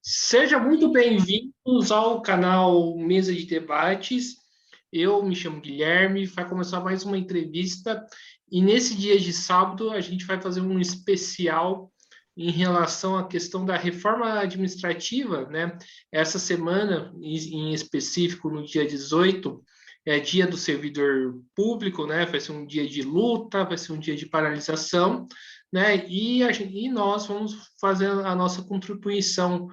Seja muito bem-vindos ao canal Mesa de Debates. Eu me chamo Guilherme, vai começar mais uma entrevista e nesse dia de sábado a gente vai fazer um especial em relação à questão da reforma administrativa, né? Essa semana, em específico, no dia 18, é dia do servidor público, né? Vai ser um dia de luta, vai ser um dia de paralisação, né? E nós vamos fazer a nossa contribuição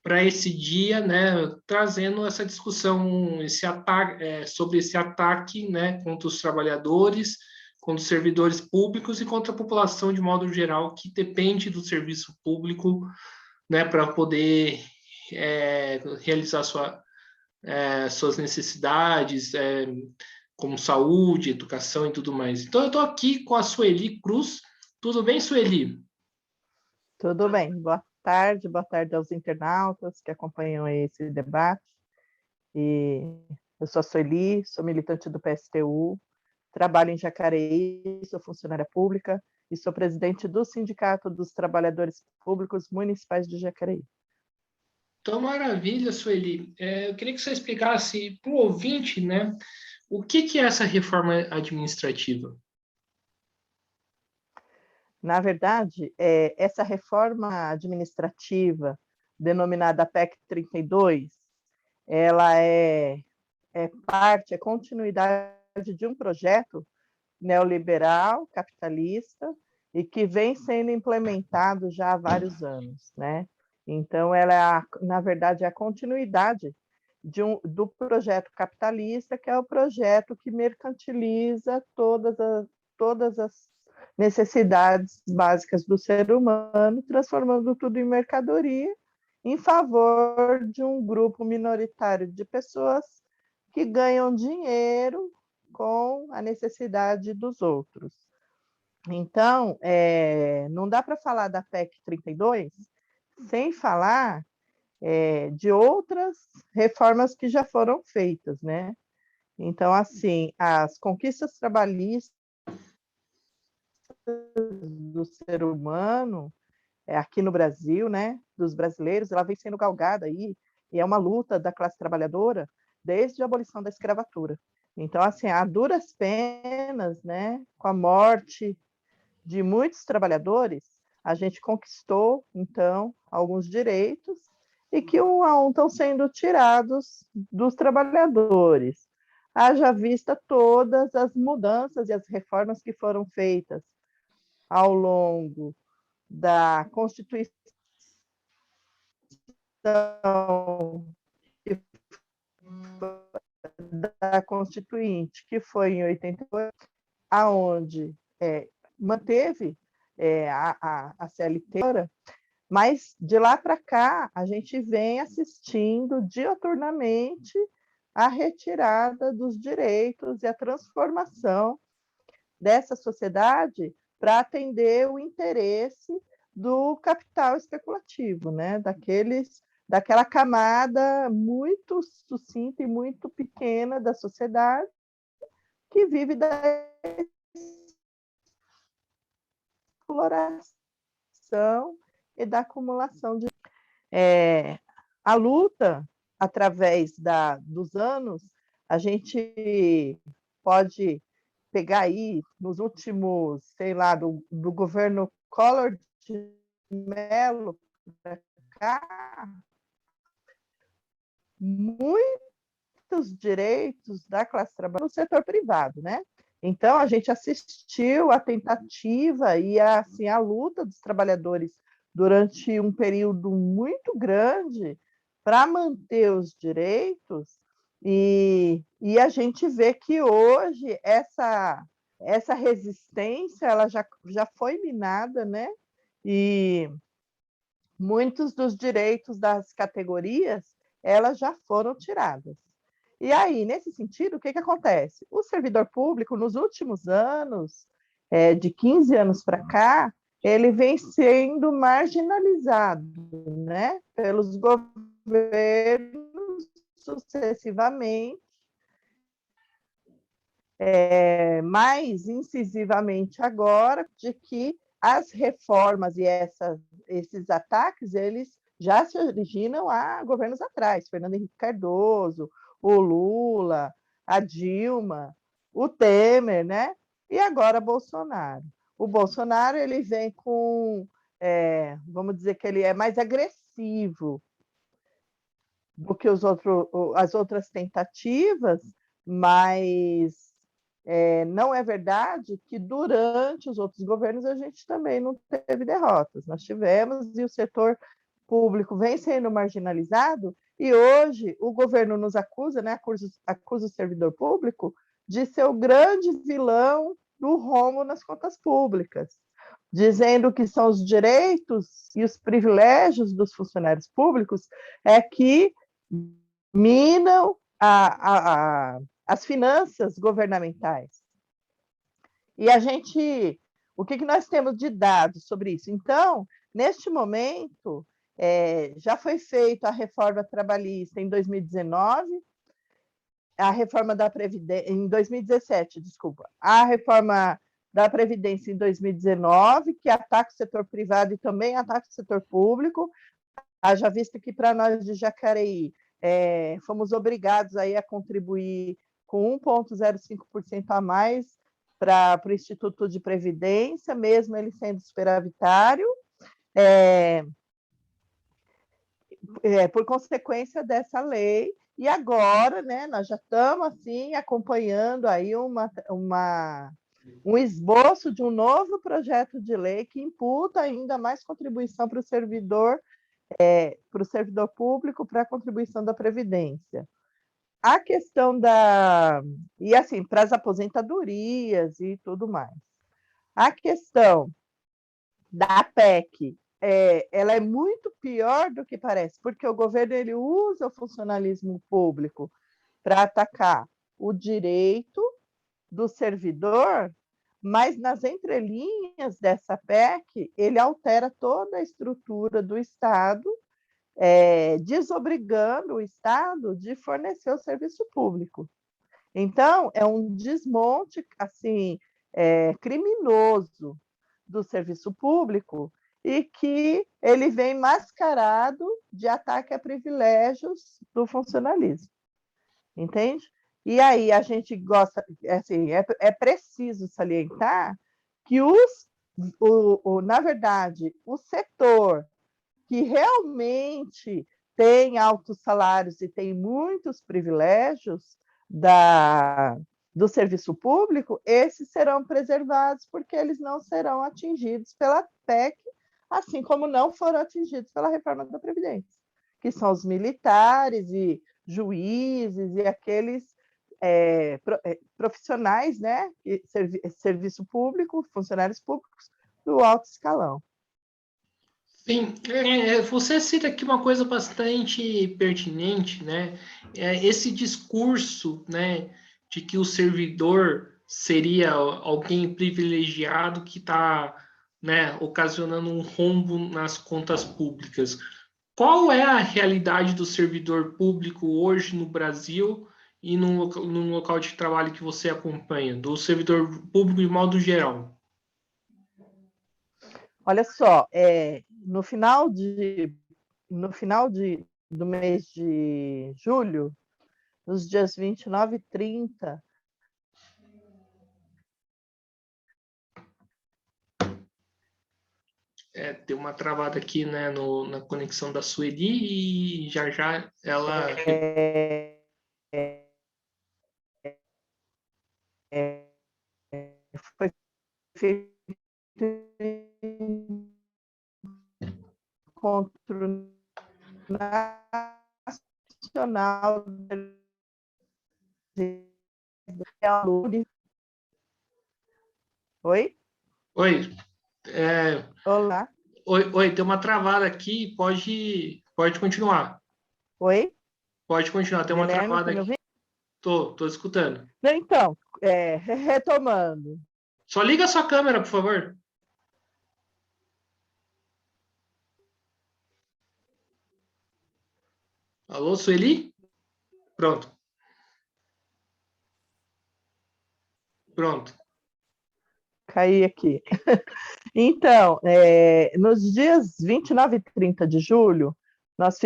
para esse dia, né, trazendo essa discussão, esse ataque, sobre esse ataque, né, contra os trabalhadores, contra os servidores públicos e contra a população de modo geral que depende do serviço público, né, para poder realizar suas necessidades, como saúde, educação e tudo mais. Então, eu estou aqui com a Sueli Cruz. Tudo bem, Sueli? Tudo bem, boa tarde aos internautas que acompanham esse debate. E eu sou a Sueli, sou militante do PSTU, trabalho em Jacareí, sou funcionária pública e sou presidente do Sindicato dos Trabalhadores Públicos Municipais de Jacareí. Então, maravilha, Sueli. Eu queria que você explicasse para o ouvinte, né, o que é essa reforma administrativa? Na verdade, essa reforma administrativa, denominada PEC 32, ela é continuidade de um projeto neoliberal, capitalista, e que vem sendo implementado já há vários anos, né? Então, ela na verdade, é a continuidade do projeto capitalista, que é o projeto que mercantiliza todas as necessidades básicas do ser humano, transformando tudo em mercadoria, em favor de um grupo minoritário de pessoas que ganham dinheiro com a necessidade dos outros. Então, não dá para falar da PEC 32 sem falar de outras reformas que já foram feitas, né? Então, assim, as conquistas trabalhistas do ser humano aqui no Brasil, né, dos brasileiros, ela vem sendo galgada aí, e é uma luta da classe trabalhadora desde a abolição da escravatura. Então, assim, a duras penas, né, com a morte de muitos trabalhadores, a gente conquistou, então, alguns direitos e que um a um estão sendo tirados dos trabalhadores. Haja vista todas as mudanças e as reformas que foram feitas ao longo da Constituição da Constituinte, que foi em 88, aonde manteve a CLT, mas de lá para cá a gente vem assistindo diuturnamente a retirada dos direitos e a transformação dessa sociedade para atender o interesse do capital especulativo, né? Daquela camada muito sucinta e muito pequena da sociedade que vive da exploração e da acumulação de... a luta, através dos anos, a gente pode pegar aí, nos últimos, sei lá, do governo Collor de Mello para cá, muitos direitos da classe trabalhadora no setor privado, né? Então, a gente assistiu à tentativa e assim, a luta dos trabalhadores durante um período muito grande para manter os direitos, e a gente vê que hoje essa resistência ela já foi minada, né? E muitos dos direitos das categorias elas já foram tiradas. E aí, nesse sentido, o que acontece? O servidor público, nos últimos anos, de 15 anos para cá, ele vem sendo marginalizado, né, pelos governos sucessivamente, mais incisivamente agora, de que as reformas e esses ataques, eles já se originam há governos atrás, Fernando Henrique Cardoso, o Lula, a Dilma, o Temer, né? E agora Bolsonaro. O Bolsonaro ele vem com, vamos dizer que ele é mais agressivo do que as outras tentativas, mas não é verdade que durante os outros governos a gente também não teve derrotas. Nós tivemos, e o setor público vem sendo marginalizado, e hoje o governo nos acusa, né, acusa o servidor público de ser o grande vilão do rombo nas contas públicas, dizendo que são os direitos e os privilégios dos funcionários públicos que minam as finanças governamentais. E o que nós temos de dados sobre isso? Então, neste momento, já foi feita a reforma trabalhista em 2019, a reforma da Previdência em 2017, desculpa, a reforma da Previdência em 2019, que ataca o setor privado e também ataca o setor público. Haja visto que para nós de Jacareí fomos obrigados aí a contribuir com 1,05% a mais para o Instituto de Previdência, mesmo ele sendo superavitário, por consequência dessa lei. E agora, né, nós já estamos assim acompanhando aí um esboço de um novo projeto de lei que imputa ainda mais contribuição para o servidor público, para a contribuição da Previdência. A questão e assim, para as aposentadorias e tudo mais. A questão da PEC, ela é muito pior do que parece, porque o governo ele usa o funcionalismo público para atacar o direito do servidor, mas nas entrelinhas dessa PEC, ele altera toda a estrutura do Estado, desobrigando o Estado de fornecer o serviço público. Então, é um desmonte assim, criminoso do serviço público e que ele vem mascarado de ataque a privilégios do funcionalismo. Entende? E aí a gente gosta, assim, é preciso salientar que na verdade, o setor que realmente tem altos salários e tem muitos privilégios do serviço público, esses serão preservados porque eles não serão atingidos pela PEC, assim como não foram atingidos pela reforma da Previdência, que são os militares e juízes e aqueles profissionais, né, serviço público, funcionários públicos do alto escalão. Sim, você cita aqui uma coisa bastante pertinente, né? Esse discurso, né, de que o servidor seria alguém privilegiado que está, né, ocasionando um rombo nas contas públicas. Qual é a realidade do servidor público hoje no Brasil e no local de trabalho que você acompanha, do servidor público de modo geral? Olha só, no final do mês de julho, nos dias 29 e 30, Tem uma travada aqui, né, na conexão da Sueli e já já ela. Foi feito encontro nacional de alunos. Oi? Oi, Olá. oi, tem uma travada aqui, pode continuar. Oi? Pode continuar, tem uma Guilherme, travada tá me aqui. ouvindo? Tô escutando. Então, retomando. Só liga a sua câmera, por favor. Alô, Sueli? Pronto. Pronto. Caí aqui. Então, nos dias 29 e 30 de julho, nós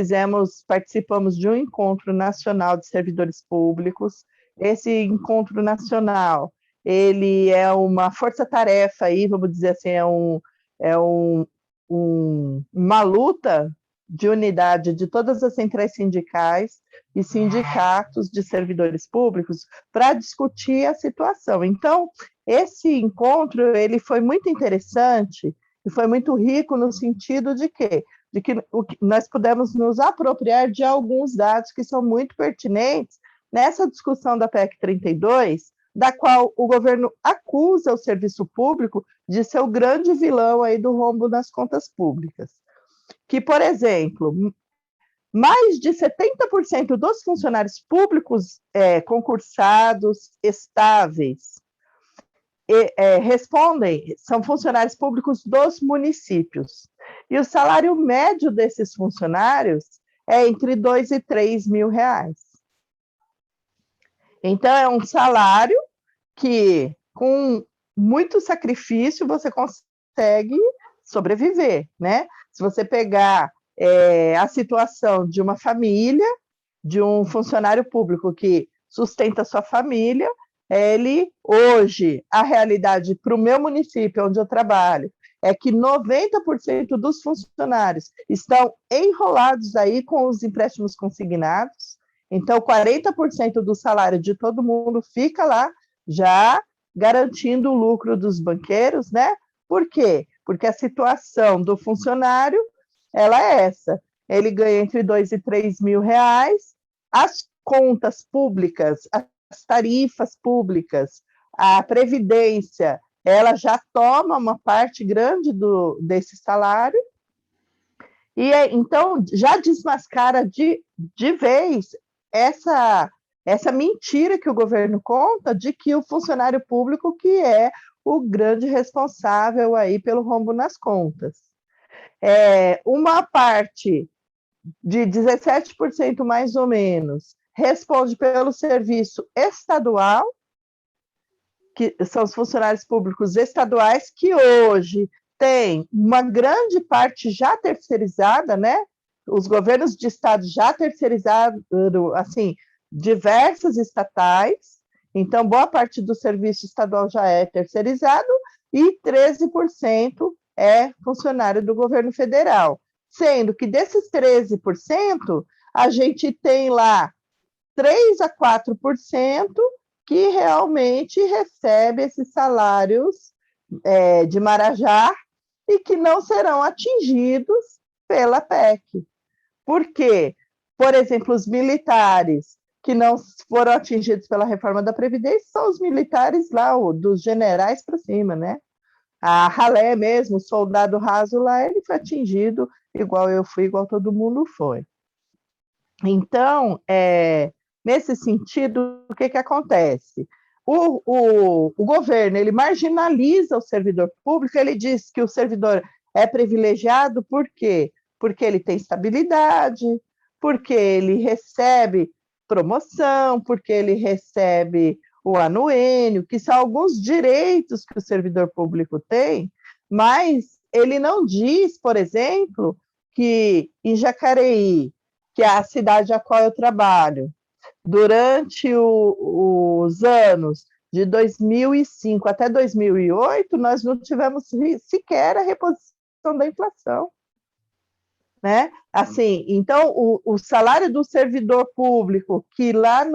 participamos de um encontro nacional de servidores públicos. Esse encontro nacional, ele é uma força-tarefa aí, vamos dizer assim, uma luta de unidade de todas as centrais sindicais e sindicatos de servidores públicos para discutir a situação. Então, esse encontro ele foi muito interessante e foi muito rico no sentido de que nós pudemos nos apropriar de alguns dados que são muito pertinentes nessa discussão da PEC 32, da qual o governo acusa o serviço público de ser o grande vilão aí do rombo nas contas públicas. Que, por exemplo, mais de 70% dos funcionários públicos concursados estáveis são funcionários públicos dos municípios. E o salário médio desses funcionários é entre 2 e 3 mil reais. Então, é um salário que, com muito sacrifício, você consegue sobreviver, né? Se você pegar a situação de uma família, de um funcionário público que sustenta a sua família, hoje, a realidade para o meu município, onde eu trabalho, é que 90% dos funcionários estão enrolados aí com os empréstimos consignados, então 40% do salário de todo mundo fica lá, já garantindo o lucro dos banqueiros, né? Por quê? Porque a situação do funcionário, ela é essa, ele ganha entre 2 e 3 mil reais, as contas públicas, as tarifas públicas, a previdência, ela já toma uma parte grande desse salário, e então já desmascara de vez essa mentira que o governo conta de que o funcionário público que é o grande responsável aí pelo rombo nas contas. Uma parte de 17% mais ou menos responde pelo serviço estadual, que são os funcionários públicos estaduais, que hoje tem uma grande parte já terceirizada, né? Os governos de estado já terceirizaram, assim, diversas estatais, então boa parte do serviço estadual já é terceirizado e 13% é funcionário do governo federal, sendo que desses 13%, a gente tem lá 3 a 4% que realmente recebe esses salários de Marajá e que não serão atingidos pela PEC. Por quê? Por exemplo, os militares que não foram atingidos pela reforma da Previdência são os militares lá, dos generais para cima, né? A ralé mesmo, o soldado raso lá, ele foi atingido igual eu fui, igual todo mundo foi. Então, nesse sentido, o que acontece? O governo, ele marginaliza o servidor público, ele diz que o servidor é privilegiado, por quê? Porque ele tem estabilidade, porque ele recebe promoção, porque ele recebe o anuênio, que são alguns direitos que o servidor público tem, mas ele não diz, por exemplo, que em Jacareí, que é a cidade a qual eu trabalho, durante os anos de 2005 até 2008, nós não tivemos sequer a reposição da inflação. Né? Assim, então, o salário do servidor público, que lá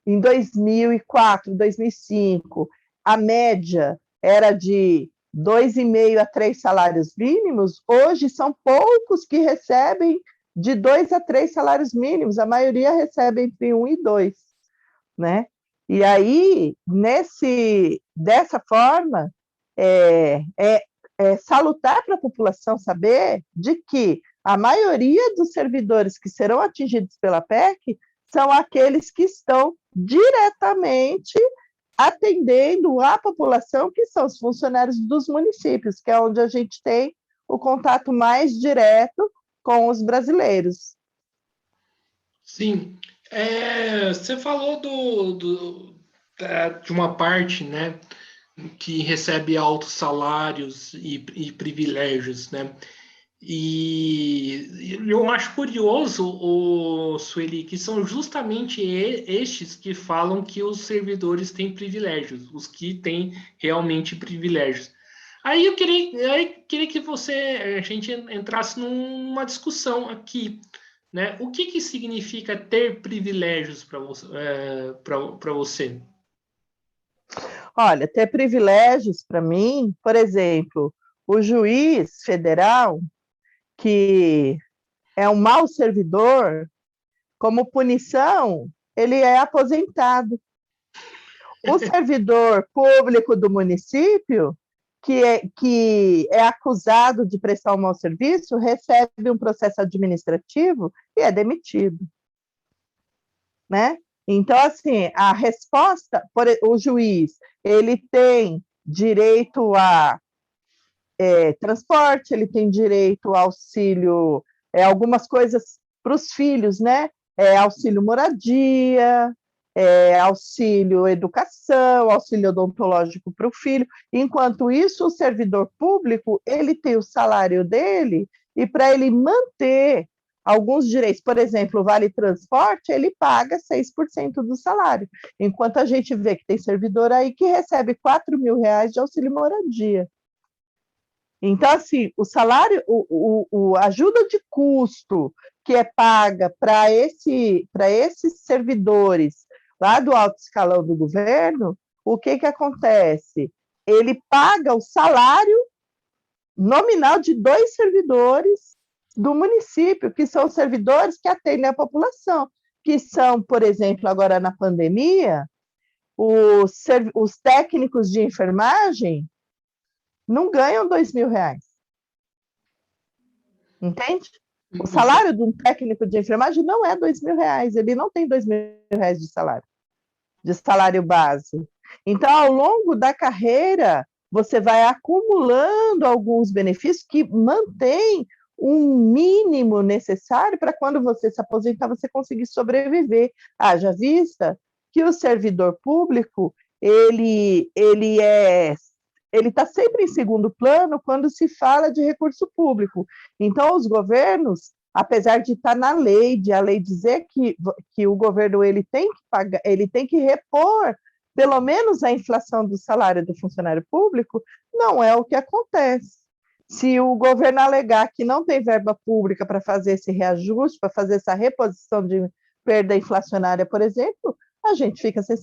em 2004, 2005, a média era de 2,5 a 3 salários mínimos, hoje são poucos que recebem de 2 a 3 salários mínimos, a maioria recebe entre 1 e 2, né? E aí, dessa forma, é salutar para a população saber de que a maioria dos servidores que serão atingidos pela PEC são aqueles que estão diretamente atendendo a população, que são os funcionários dos municípios, que é onde a gente tem o contato mais direto com os brasileiros. Sim. Você falou de uma parte, né, que recebe altos salários e privilégios, né? E eu acho curioso, Sueli, que são justamente estes que falam que os servidores têm privilégios, os que têm realmente privilégios. Aí eu queria que a gente entrasse numa discussão aqui, né? O que que significa ter privilégios para você, para você? Olha, ter privilégios para mim, por exemplo, o juiz federal, que é um mau servidor, como punição, ele é aposentado. O servidor público do município, que é acusado de prestar um mau serviço, recebe um processo administrativo e é demitido, né? Então, assim, a resposta, o juiz, ele tem direito a transporte, ele tem direito a auxílio, algumas coisas para os filhos, né? Auxílio moradia, auxílio educação, auxílio odontológico para o filho. Enquanto isso, o servidor público, ele tem o salário dele, e para ele manter alguns direitos, por exemplo, o Vale Transporte, ele paga 6% do salário, enquanto a gente vê que tem servidor aí que recebe R$ 4.000 de auxílio moradia. Então, assim, o salário, a ajuda de custo que é paga para esses servidores lá do alto escalão do governo, o que acontece? Ele paga o salário nominal de 2 servidores do município, que são servidores que atendem a população, que são, por exemplo, agora na pandemia, os técnicos de enfermagem não ganham R$ 2.000. Entende? O salário de um técnico de enfermagem não é R$ 2.000, ele não tem R$ 2.000 de salário base. Então, ao longo da carreira, você vai acumulando alguns benefícios que mantêm um mínimo necessário para quando você se aposentar, você conseguir sobreviver. Haja vista que o servidor público, ele está sempre em segundo plano quando se fala de recurso público. Então, os governos, apesar de estar na lei, de a lei dizer que o governo ele tem que pagar, ele tem que repor pelo menos a inflação do salário do funcionário público, não é o que acontece. Se o governo alegar que não tem verba pública para fazer esse reajuste, para fazer essa reposição de perda inflacionária, por exemplo, a gente fica sem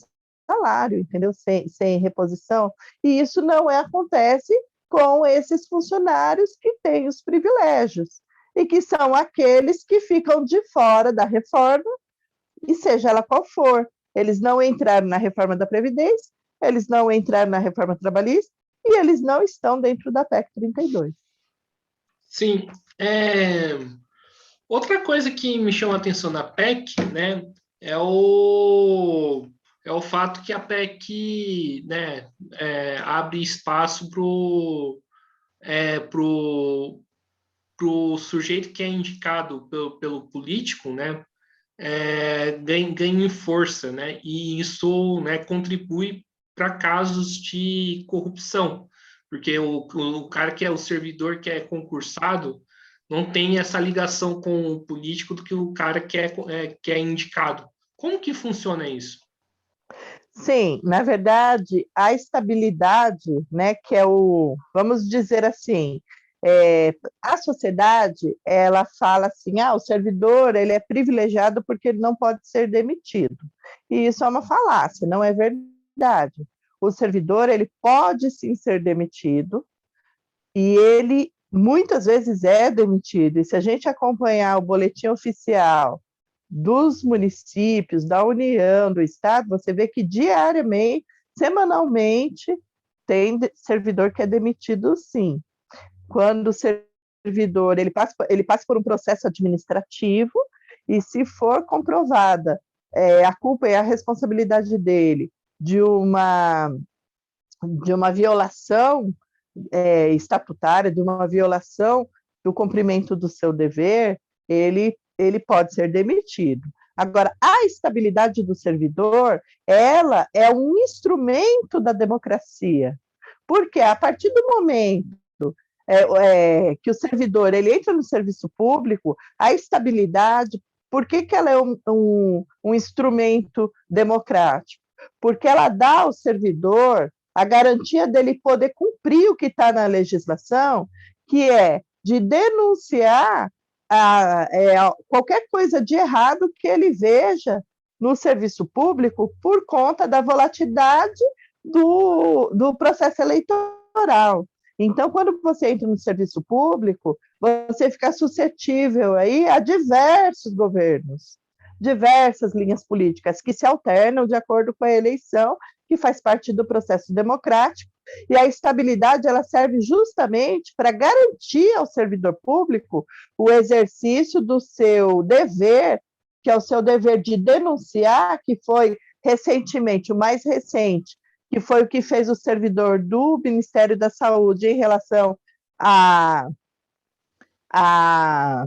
salário, entendeu? Sem reposição. E isso não acontece com esses funcionários que têm os privilégios, e que são aqueles que ficam de fora da reforma, e seja ela qual for. Eles não entraram na reforma da Previdência, eles não entraram na reforma trabalhista, e eles não estão dentro da PEC 32. Sim. Outra coisa que me chama a atenção na PEC, né, é o fato que a PEC, né, abre espaço pro sujeito que é indicado pelo político, né, ganhe força, né, e isso, né, contribui para casos de corrupção, porque o cara que é o servidor que é concursado não tem essa ligação com o político do que o cara que é indicado. Como que funciona isso? Sim, na verdade, a estabilidade, né, que é vamos dizer assim, a sociedade, ela fala assim, o servidor, ele é privilegiado porque ele não pode ser demitido. E isso é uma falácia, não é verdade. O servidor, ele pode sim ser demitido, e ele muitas vezes é demitido. E se a gente acompanhar o boletim oficial dos municípios, da União, do Estado, você vê que diariamente, semanalmente, tem servidor que é demitido, sim. Quando o servidor ele passa por um processo administrativo, e se for comprovada a culpa e a responsabilidade dele de uma violação estatutária, de uma violação do cumprimento do seu dever, ele pode ser demitido. Agora, a estabilidade do servidor, ela é um instrumento da democracia, porque a partir do momento que o servidor ele entra no serviço público, a estabilidade, por que ela é um instrumento democrático? Porque ela dá ao servidor a garantia dele poder cumprir o que está na legislação, que é de denunciar qualquer coisa de errado que ele veja no serviço público por conta da volatilidade do processo eleitoral. Então, quando você entra no serviço público, você fica suscetível aí a diversos governos, diversas linhas políticas que se alternam de acordo com a eleição, que faz parte do processo democrático, e a estabilidade ela serve justamente para garantir ao servidor público o exercício do seu dever, que é o seu dever de denunciar, que foi recentemente, o mais recente, que foi o que fez o servidor do Ministério da Saúde em relação à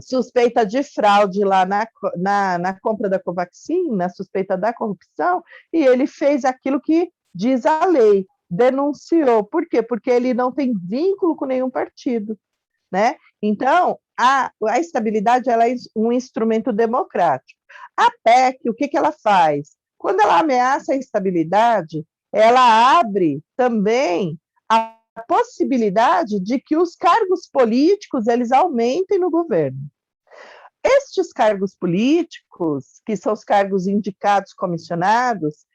suspeita de fraude lá na compra da Covaxin, na suspeita da corrupção, e ele fez aquilo que diz a lei, denunciou. Por quê? Porque ele não tem vínculo com nenhum partido, né? Então, a estabilidade ela é um instrumento democrático. A PEC, o que ela faz? Quando ela ameaça a estabilidade, ela abre também a possibilidade de que os cargos políticos eles aumentem no governo. Estes cargos políticos, que são os cargos indicados comissionados,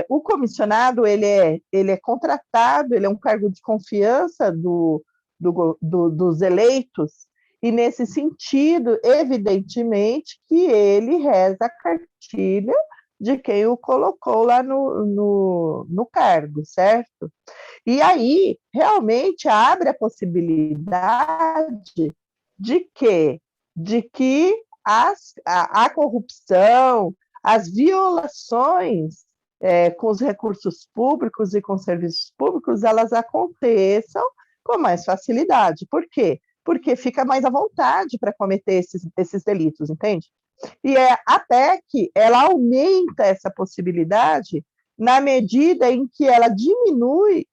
o comissionado ele é contratado, ele é um cargo de confiança dos eleitos, e nesse sentido, evidentemente, que ele reza a cartilha de quem o colocou lá no cargo, certo? E aí, realmente, abre a possibilidade de que a corrupção, as violações com os recursos públicos e com os serviços públicos, elas aconteçam com mais facilidade. Por quê? Porque fica mais à vontade para cometer esses delitos, entende? E a PEC, ela aumenta essa possibilidade na medida em que ela diminui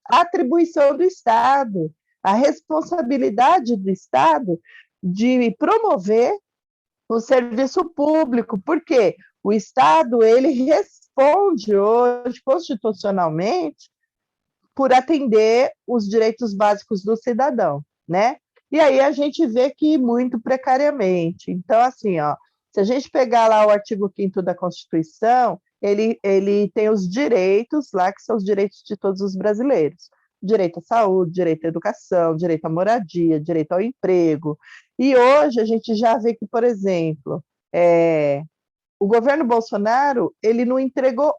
a atribuição do Estado, a responsabilidade do Estado de promover o serviço público, porque o Estado ele responde hoje constitucionalmente por atender os direitos básicos do cidadão, né? E aí a gente vê que muito precariamente. Então, assim, se a gente pegar lá o artigo 5º da Constituição, ele tem os direitos lá, que são os direitos de todos os brasileiros. Direito à saúde, direito à educação, direito à moradia, direito ao emprego. E hoje a gente já vê que, por exemplo, o governo Bolsonaro ele não entregou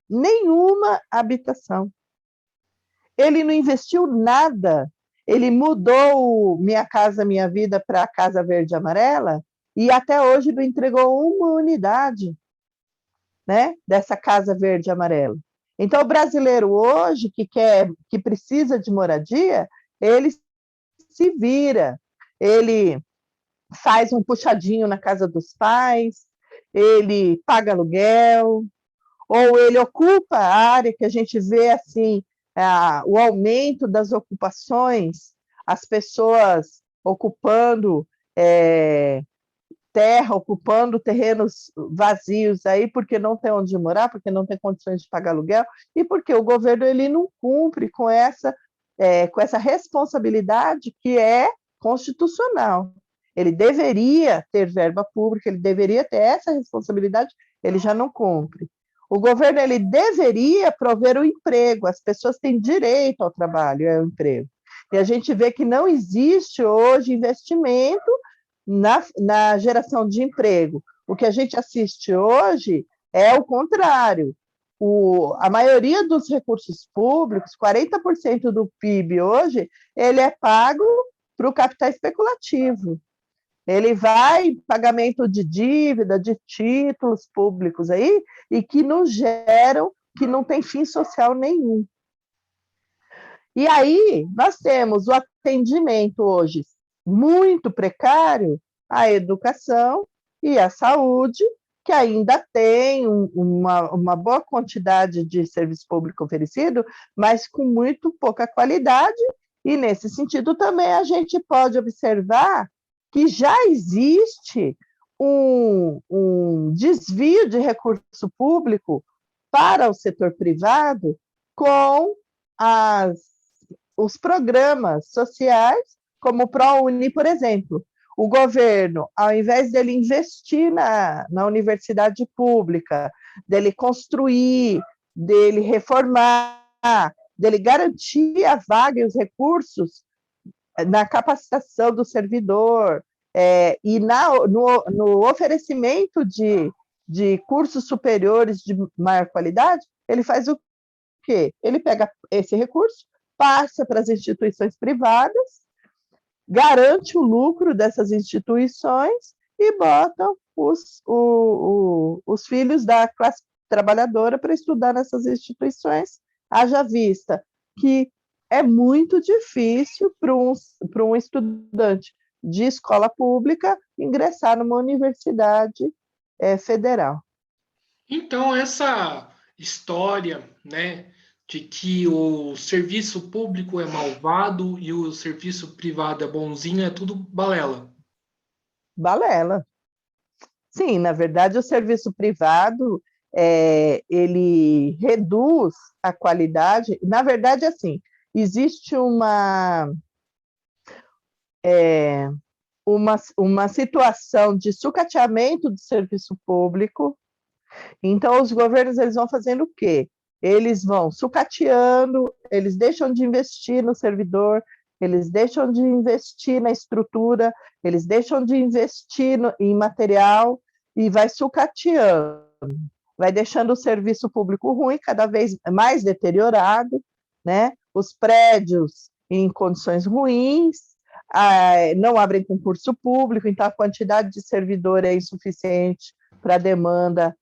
nenhuma habitação. Ele não investiu nada. Ele mudou o Minha Casa Minha Vida para a Casa Verde e Amarela e até hoje não entregou uma unidade, né, dessa Casa Verde e Amarela. Então, o brasileiro hoje que precisa de moradia, ele se vira, ele faz um puxadinho na casa dos pais, ele paga aluguel, ou ele ocupa a área que a gente vê assim, o aumento das ocupações, as pessoas ocupando terra, ocupando terrenos vazios aí, porque não tem onde morar, porque não tem condições de pagar aluguel, e porque o governo ele não cumpre com essa responsabilidade que é constitucional. Ele deveria ter verba pública, ele deveria ter essa responsabilidade, ele já não cumpre. O governo ele deveria prover o emprego, as pessoas têm direito ao trabalho, ao emprego. E a gente vê que não existe hoje investimento na geração de emprego. O que a gente assiste hoje é o contrário. A maioria dos recursos públicos, 40% do PIB hoje, ele é pago para o capital especulativo. Ele vai em pagamento de dívida, de títulos públicos aí, e que não geram, que não tem fim social nenhum. E aí, nós temos o atendimento hoje muito precário à educação e à saúde, que ainda tem uma boa quantidade de serviço público oferecido, mas com muito pouca qualidade, e nesse sentido também a gente pode observar que já existe um desvio de recurso público para o setor privado com os programas sociais, como o ProUni, por exemplo. O governo, ao invés dele investir na universidade pública, dele construir, dele reformar, dele garantir a vaga e os recursos na capacitação do servidor, e no oferecimento de cursos superiores de maior qualidade, ele faz o quê? Ele pega esse recurso, passa para as instituições privadas, garante o lucro dessas instituições e botam os filhos da classe trabalhadora para estudar nessas instituições, haja vista que é muito difícil para um estudante de escola pública ingressar numa universidade federal. Então, essa história, né, de que o serviço público é malvado e o serviço privado é bonzinho, é tudo balela. Balela. Sim, na verdade, o serviço privado ele reduz a qualidade. Na verdade, assim, existe uma situação de sucateamento do serviço público. Então, os governos eles vão fazendo o quê? Eles vão sucateando, eles deixam de investir no servidor, eles deixam de investir na estrutura, eles deixam de investir em material e vai sucateando, vai deixando o serviço público ruim, cada vez mais deteriorado, né? Os prédios em condições ruins, não abrem concurso público, então a quantidade de servidor é insuficiente para a demanda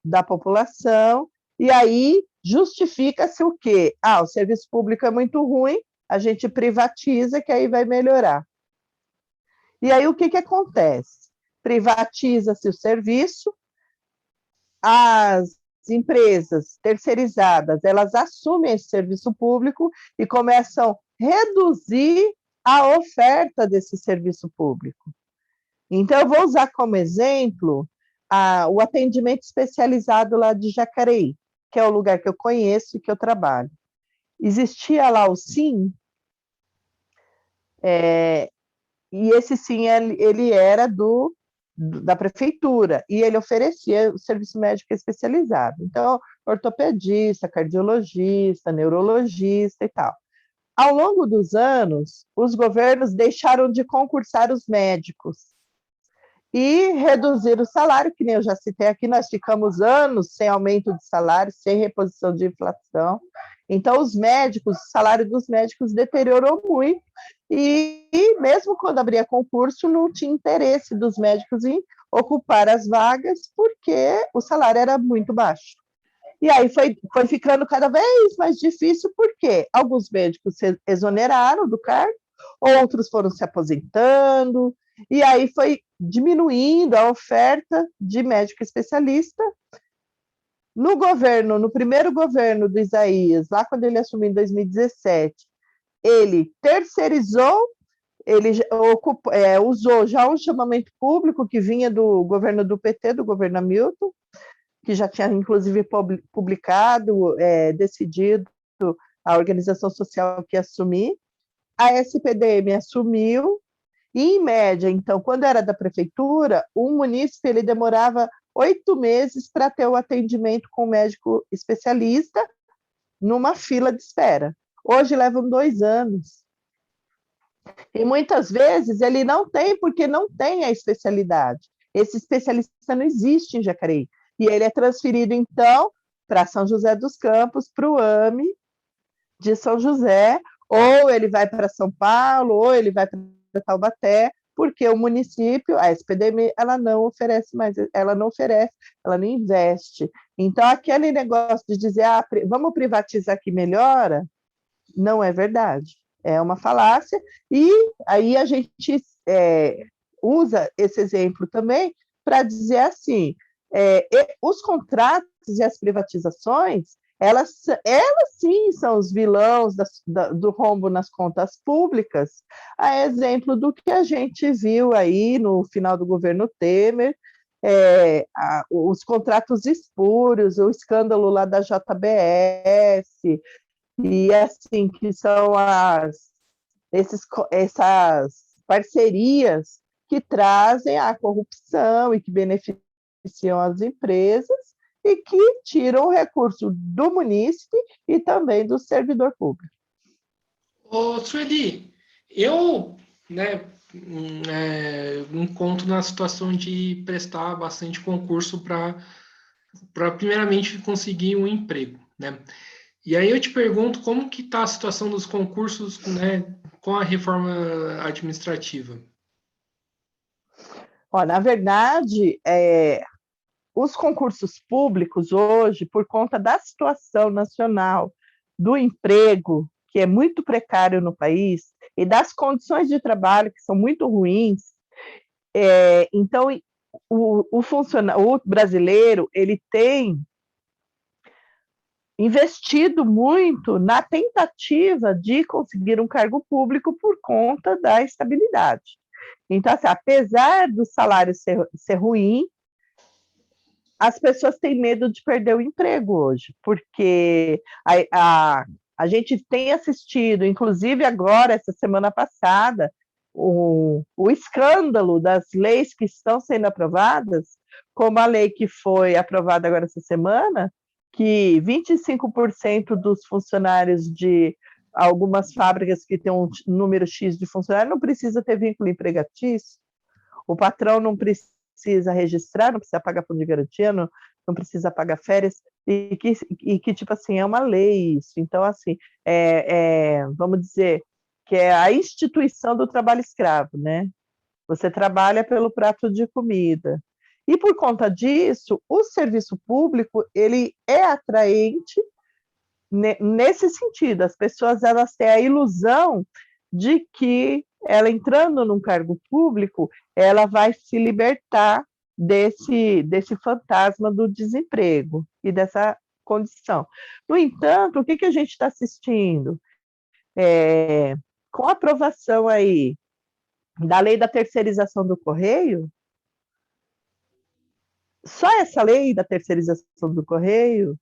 da população, e aí justifica-se o quê? O serviço público é muito ruim, a gente privatiza, que aí vai melhorar. E aí o que acontece? Privatiza-se o serviço, as empresas terceirizadas, elas assumem esse serviço público e começam a reduzir a oferta desse serviço público. Então, eu vou usar como exemplo o atendimento especializado lá de Jacareí, que é o lugar que eu conheço e que eu trabalho. Existia lá o SIM, e esse SIM ele era da prefeitura, e ele oferecia o serviço médico especializado. Então, ortopedista, cardiologista, neurologista e tal. Ao longo dos anos, os governos deixaram de concursar os médicos e reduzir o salário, que nem eu já citei aqui, nós ficamos anos sem aumento de salário, sem reposição de inflação. Então, os médicos, o salário dos médicos deteriorou muito, e mesmo quando abria concurso, não tinha interesse dos médicos em ocupar as vagas, porque o salário era muito baixo. E aí foi ficando cada vez mais difícil, porque alguns médicos se exoneraram do cargo, outros foram se aposentando, e aí foi diminuindo a oferta de médico especialista. No primeiro governo do Isaías, lá quando ele assumiu em 2017, ele terceirizou, ele usou já um chamamento público que vinha do governo do PT, do governo Hamilton, que já tinha inclusive publicado, decidido a organização social que ia assumir. A SPDM assumiu, e, em média, então, quando era da prefeitura, um munícipe ele demorava 8 meses para ter o atendimento com o médico especialista numa fila de espera. Hoje levam 2 anos. E muitas vezes ele não tem, porque não tem a especialidade. Esse especialista não existe em Jacareí. E ele é transferido, então, para São José dos Campos, para o AME de São José, ou ele vai para São Paulo, ou ele vai para Taubaté, porque o município, a SPDM, ela não oferece mais, ela não investe. Então, aquele negócio de dizer, vamos privatizar que melhora, não é verdade. É uma falácia, e aí a gente usa esse exemplo também para dizer assim, os contratos e as privatizações, elas sim são os vilões do rombo nas contas públicas, a exemplo do que a gente viu aí no final do governo Temer, os contratos espúrios, o escândalo lá da JBS, e assim, que são essas parcerias que trazem a corrupção e que beneficiam as empresas e que tiram o recurso do munícipe e também do servidor público. Ô, Sueli, eu, né, me encontro na situação de prestar bastante concurso para primeiramente conseguir um emprego, né? E aí eu te pergunto como que está a situação dos concursos, né, com a reforma administrativa? Na verdade, os concursos públicos hoje, por conta da situação nacional do emprego, que é muito precário no país, e das condições de trabalho que são muito ruins, então o brasileiro ele tem investido muito na tentativa de conseguir um cargo público por conta da estabilidade. Então, assim, apesar do salário ser ruim, as pessoas têm medo de perder o emprego hoje, porque a gente tem assistido, inclusive agora, essa semana passada, o escândalo das leis que estão sendo aprovadas, como a lei que foi aprovada agora essa semana, que 25% dos funcionários de algumas fábricas que têm um número X de funcionários não precisa ter vínculo empregatício, o patrão não precisa registrar, não precisa pagar fundo de garantia, não precisa pagar férias, e que, tipo assim, é uma lei isso. Então, assim, vamos dizer que é a instituição do trabalho escravo, né? Você trabalha pelo prato de comida. E por conta disso, o serviço público, ele é atraente nesse sentido. As pessoas, elas têm a ilusão de que ela entrando num cargo público, ela vai se libertar desse fantasma do desemprego e dessa condição. No entanto, o que a gente está assistindo? Com a aprovação aí da lei da terceirização do Correio, só essa lei da terceirização do Correio,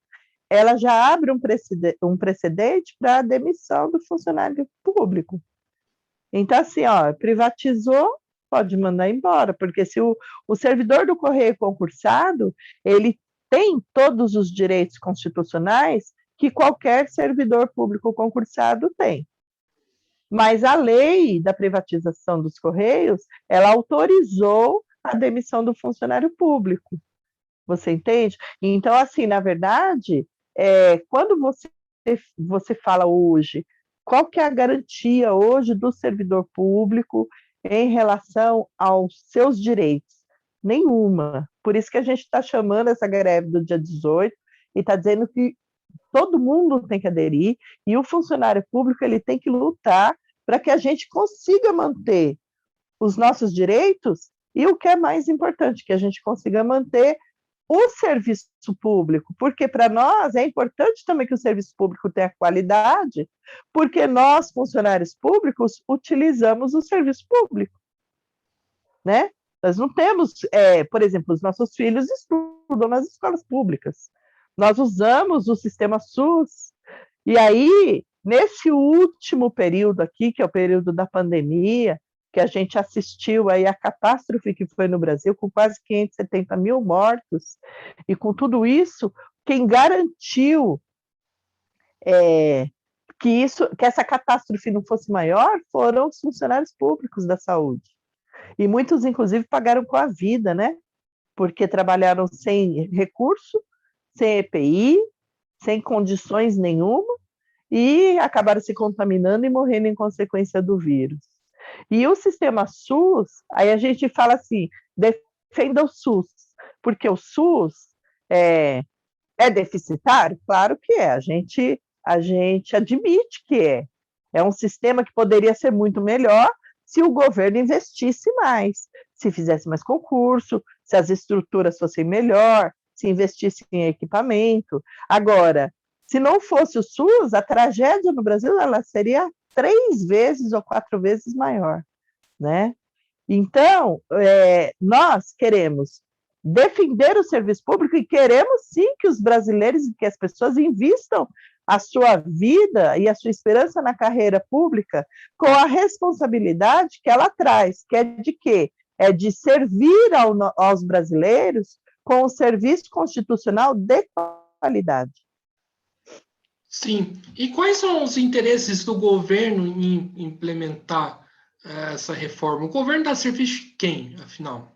ela já abre um precedente para a demissão do funcionário público. Então, assim, privatizou, pode mandar embora, porque se o servidor do Correio concursado, ele tem todos os direitos constitucionais que qualquer servidor público concursado tem. Mas a lei da privatização dos Correios, ela autorizou a demissão do funcionário público. Você entende? Então, assim, na verdade, quando você fala hoje, qual que é a garantia hoje do servidor público em relação aos seus direitos? Nenhuma. Por isso que a gente está chamando essa greve do dia 18 e está dizendo que todo mundo tem que aderir e o funcionário público ele tem que lutar para que a gente consiga manter os nossos direitos e o que é mais importante, que a gente consiga manter o serviço público, porque para nós é importante também que o serviço público tenha qualidade, porque nós, funcionários públicos, utilizamos o serviço público, né? Nós não temos, por exemplo, os nossos filhos estudam nas escolas públicas, nós usamos o sistema SUS, e aí, nesse último período aqui, que é o período da pandemia, que a gente assistiu aí a catástrofe que foi no Brasil, com quase 570 mil mortos, e com tudo isso, quem garantiu que essa catástrofe não fosse maior foram os funcionários públicos da saúde. E muitos, inclusive, pagaram com a vida, né? Porque trabalharam sem recurso, sem EPI, sem condições nenhuma, e acabaram se contaminando e morrendo em consequência do vírus. E o sistema SUS, aí a gente fala assim, defenda o SUS, porque o SUS é deficitário? Claro que é, a gente admite que é. É um sistema que poderia ser muito melhor se o governo investisse mais, se fizesse mais concurso, se as estruturas fossem melhor, se investisse em equipamento. Agora, se não fosse o SUS, a tragédia no Brasil ela seria 3 vezes ou 4 vezes maior, né? Então, nós queremos defender o serviço público e queremos sim que os brasileiros e que as pessoas invistam a sua vida e a sua esperança na carreira pública com a responsabilidade que ela traz, que é de quê? É de servir aos brasileiros com um serviço constitucional de qualidade. Sim. E quais são os interesses do governo em implementar essa reforma? O governo dá serviço de quem, afinal?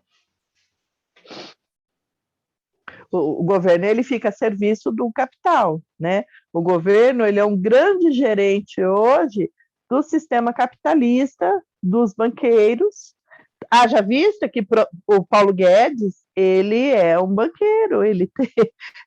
O governo ele fica a serviço do capital, né? O governo ele é um grande gerente hoje do sistema capitalista, dos banqueiros. Haja vista que o Paulo Guedes ele é um banqueiro, ele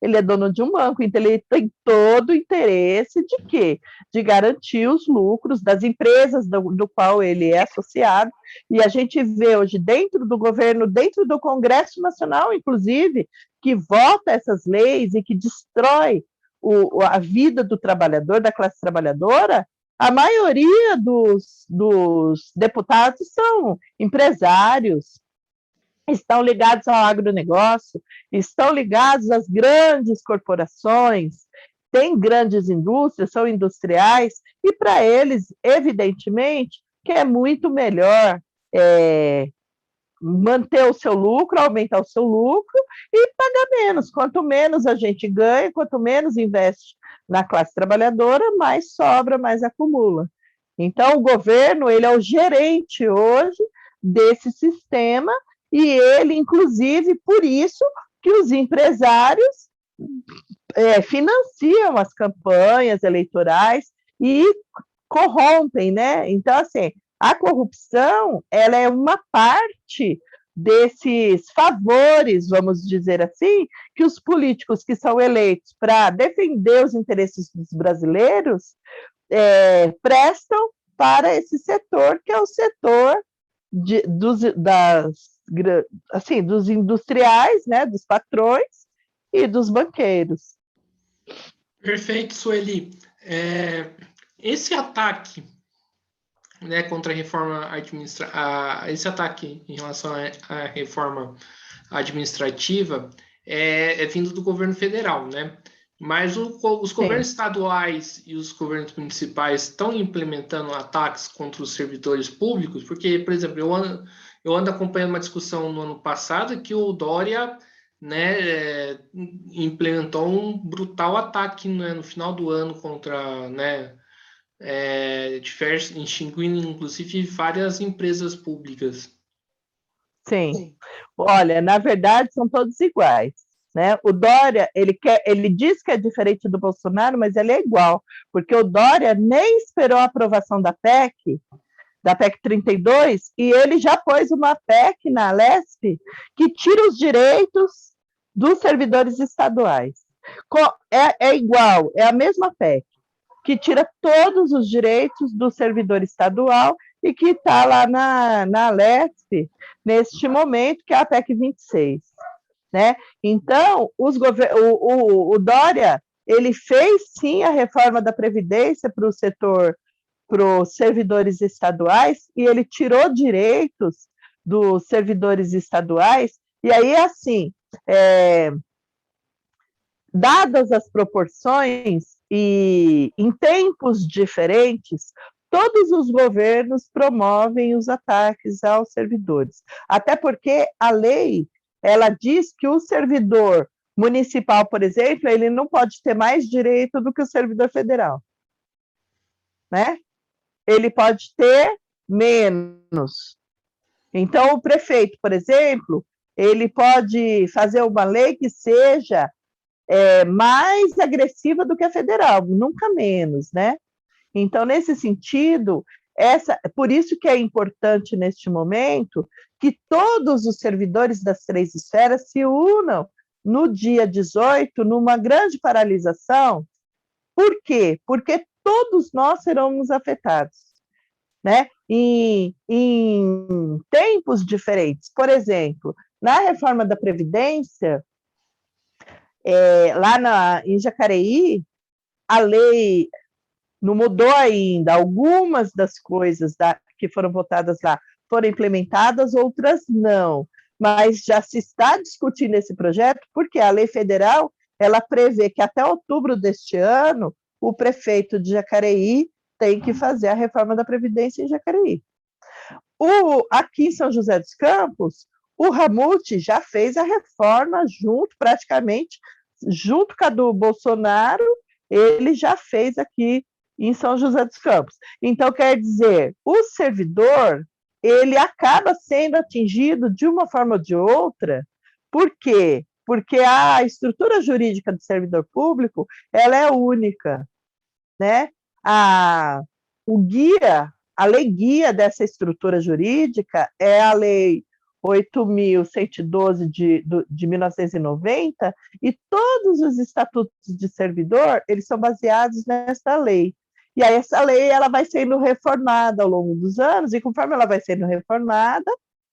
é dono de um banco, então ele tem todo o interesse de quê? De garantir os lucros das empresas do qual ele é associado, e a gente vê hoje dentro do governo, dentro do Congresso Nacional, inclusive, que vota essas leis e que destrói a vida do trabalhador, da classe trabalhadora. A maioria dos deputados são empresários, estão ligados ao agronegócio, estão ligados às grandes corporações, têm grandes indústrias, são industriais, e para eles, evidentemente, que é muito melhor manter o seu lucro, aumentar o seu lucro e pagar menos. Quanto menos a gente ganha, quanto menos investe na classe trabalhadora, mais sobra, mais acumula. Então, o governo ele é o gerente hoje desse sistema e ele, inclusive, por isso que os empresários financiam as campanhas eleitorais e corrompem, né? Então, assim, a corrupção ela é uma parte desses favores, vamos dizer assim, que os políticos que são eleitos para defender os interesses dos brasileiros prestam para esse setor, que é o setor dos industriais, né, dos patrões e dos banqueiros. Perfeito, Sueli. Esse ataque, né, contra a reforma administrativa, esse ataque em relação à reforma administrativa é vindo do governo federal, né? Mas os governos estaduais e os governos municipais estão implementando ataques contra os servidores públicos, porque, por exemplo, eu ando acompanhando uma discussão no ano passado que o Dória, né, implementou um brutal ataque, né, no final do ano contra, né, extinguindo inclusive várias empresas públicas. Sim. Olha, na verdade são todos iguais, né? O Dória, ele diz que é diferente do Bolsonaro, mas ele é igual, porque o Dória nem esperou a aprovação da PEC 32, e ele já pôs uma PEC na Alesp que tira os direitos dos servidores estaduais. É igual, é a mesma PEC, que tira todos os direitos do servidor estadual e que está lá na Alesp, neste momento, que é a PEC 26. Né? Então, o Dória, ele fez sim a reforma da Previdência para o setor, para os servidores estaduais, e ele tirou direitos dos servidores estaduais, e aí, assim, dadas as proporções e em tempos diferentes, todos os governos promovem os ataques aos servidores. Até porque a lei, ela diz que o servidor municipal, por exemplo, ele não pode ter mais direito do que o servidor federal, né? Ele pode ter menos. Então, o prefeito, por exemplo, ele pode fazer uma lei que seja mais agressiva do que a federal, nunca menos, né? Então, nesse sentido, por isso que é importante, neste momento, que todos os servidores das 3 esferas se unam no dia 18, numa grande paralisação. Por quê? Porque todos nós seremos afetados, né? em tempos diferentes. Por exemplo, na reforma da Previdência, em Jacareí, a lei não mudou ainda. Algumas das coisas que foram votadas lá foram implementadas, outras não. Mas já se está discutindo esse projeto, porque a lei federal ela prevê que até outubro deste ano o prefeito de Jacareí tem que fazer a reforma da Previdência em Jacareí. Aqui em São José dos Campos, o Ramute já fez a reforma praticamente junto com a do Bolsonaro, ele já fez aqui em São José dos Campos. Então, quer dizer, o servidor, ele acaba sendo atingido de uma forma ou de outra. Por quê? Porque a estrutura jurídica do servidor público, ela é única, né? A lei guia dessa estrutura jurídica é a Lei 8.112 de 1990, e todos os estatutos de servidor, eles são baseados nessa lei. E aí essa lei ela vai sendo reformada ao longo dos anos, e conforme ela vai sendo reformada,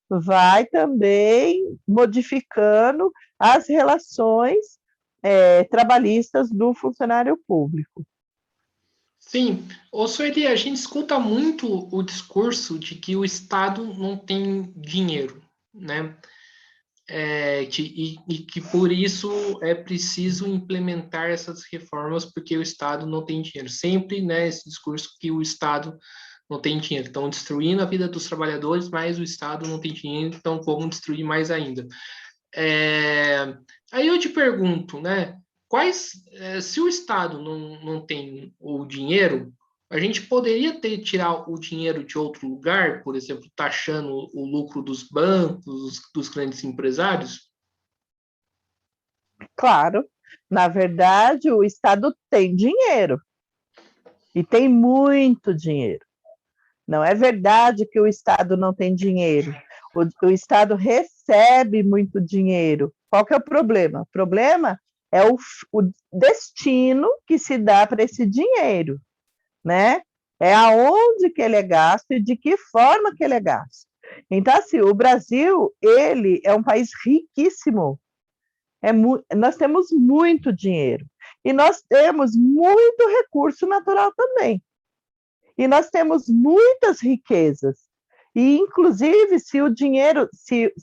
vai também modificando as relações trabalhistas do funcionário público. Sim, ô Sueli, a gente escuta muito o discurso de que o Estado não tem dinheiro, né? E que por isso é preciso implementar essas reformas, porque o Estado não tem dinheiro. Sempre, né, esse discurso que o Estado não tem dinheiro. Estão destruindo a vida dos trabalhadores, mas o Estado não tem dinheiro, então vamos destruir mais ainda. Aí eu te pergunto, né? Se o Estado não tem o dinheiro, a gente poderia tirar o dinheiro de outro lugar, por exemplo, taxando o lucro dos bancos, dos grandes empresários? Claro, na verdade, o Estado tem dinheiro, e tem muito dinheiro. Não é verdade que o Estado não tem dinheiro. O Estado recebe muito dinheiro. Qual que é o problema? O problema é o destino que se dá para esse dinheiro, né? É aonde que ele é gasto e de que forma que ele é gasto. Então, assim, o Brasil, ele é um país riquíssimo. Nós temos muito dinheiro. E nós temos muito recurso natural também. E nós temos muitas riquezas. E, inclusive, se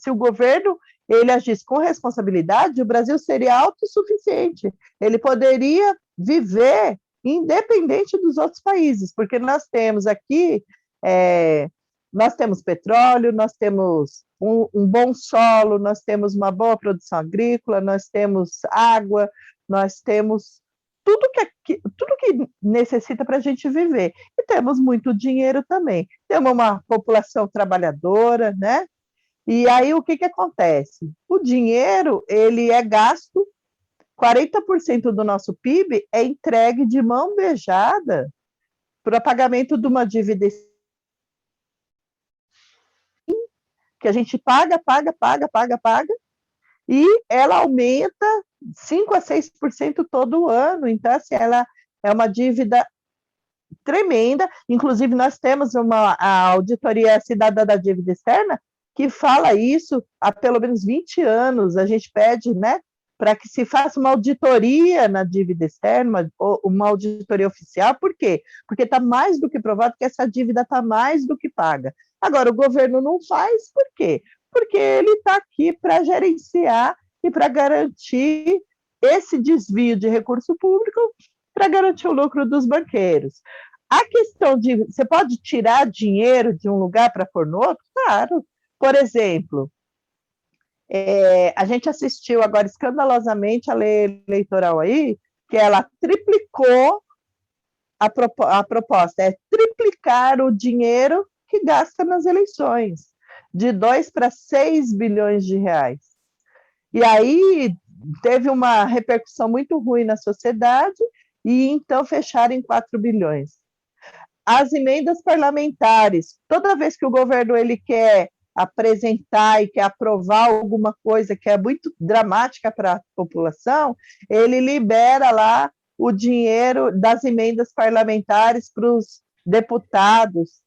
o governo ele agisse com responsabilidade, o Brasil seria autossuficiente. Ele poderia viver independente dos outros países, porque nós temos aqui, nós temos petróleo, nós temos um bom solo, nós temos uma boa produção agrícola, nós temos água, nós temos tudo que necessita para a gente viver. E temos muito dinheiro também. Temos uma população trabalhadora, né? E aí o que acontece? O dinheiro, ele é gasto, 40% do nosso PIB é entregue de mão beijada para o pagamento de uma dívida que a gente paga, e ela aumenta 5 a 6% todo ano. Então, assim, ela é uma dívida tremenda. Inclusive, nós temos a Auditoria Cidadã da Dívida Externa, que fala isso há pelo menos 20 anos. A gente pede, né, para que se faça uma auditoria na dívida externa, uma auditoria oficial. Por quê? Porque está mais do que provado que essa dívida está mais do que paga. Agora, o governo não faz, por quê? Porque ele está aqui para gerenciar e para garantir esse desvio de recurso público, para garantir o lucro dos banqueiros. A questão de você pode tirar dinheiro de um lugar para pôr no outro? Claro. Por exemplo, a gente assistiu agora escandalosamente a lei eleitoral aí, que ela triplicou a proposta, é triplicar o dinheiro que gasta nas eleições, de 2 para 6 bilhões de reais. E aí teve uma repercussão muito ruim na sociedade, e então fecharam em 4 bilhões. As emendas parlamentares, toda vez que o governo ele quer apresentar e quer aprovar alguma coisa que é muito dramática para a população, ele libera lá o dinheiro das emendas parlamentares para os deputados.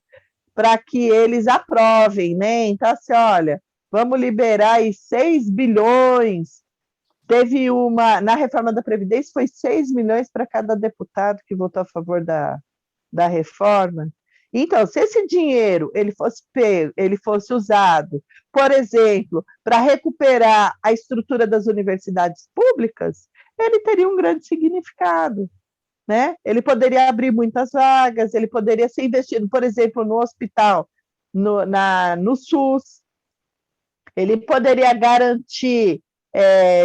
para que eles aprovem, né? Então, assim, olha, vamos liberar aí 6 bilhões. Teve na reforma da Previdência, foi 6 milhões para cada deputado que votou a favor da reforma. Então, se esse dinheiro ele fosse usado, por exemplo, para recuperar a estrutura das universidades públicas, ele teria um grande significado, né? Ele poderia abrir muitas vagas, ele poderia ser investido, por exemplo, no hospital, no SUS, ele poderia garantir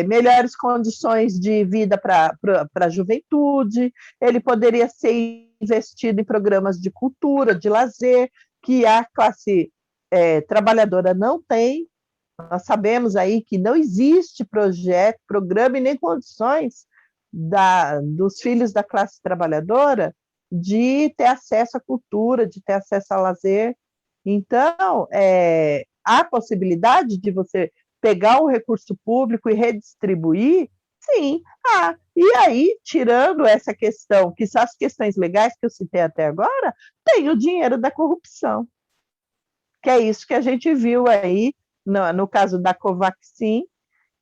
melhores condições de vida para a juventude, ele poderia ser investido em programas de cultura, de lazer, que a classe trabalhadora não tem. Nós sabemos aí que não existe projeto, programa e nem condições dos filhos da classe trabalhadora de ter acesso à cultura, de ter acesso ao lazer. Então, há possibilidade de você pegar o recurso público e redistribuir? Sim, há. E aí, tirando essa questão, que são as questões legais que eu citei até agora, tem o dinheiro da corrupção, que é isso que a gente viu aí no caso da Covaxin,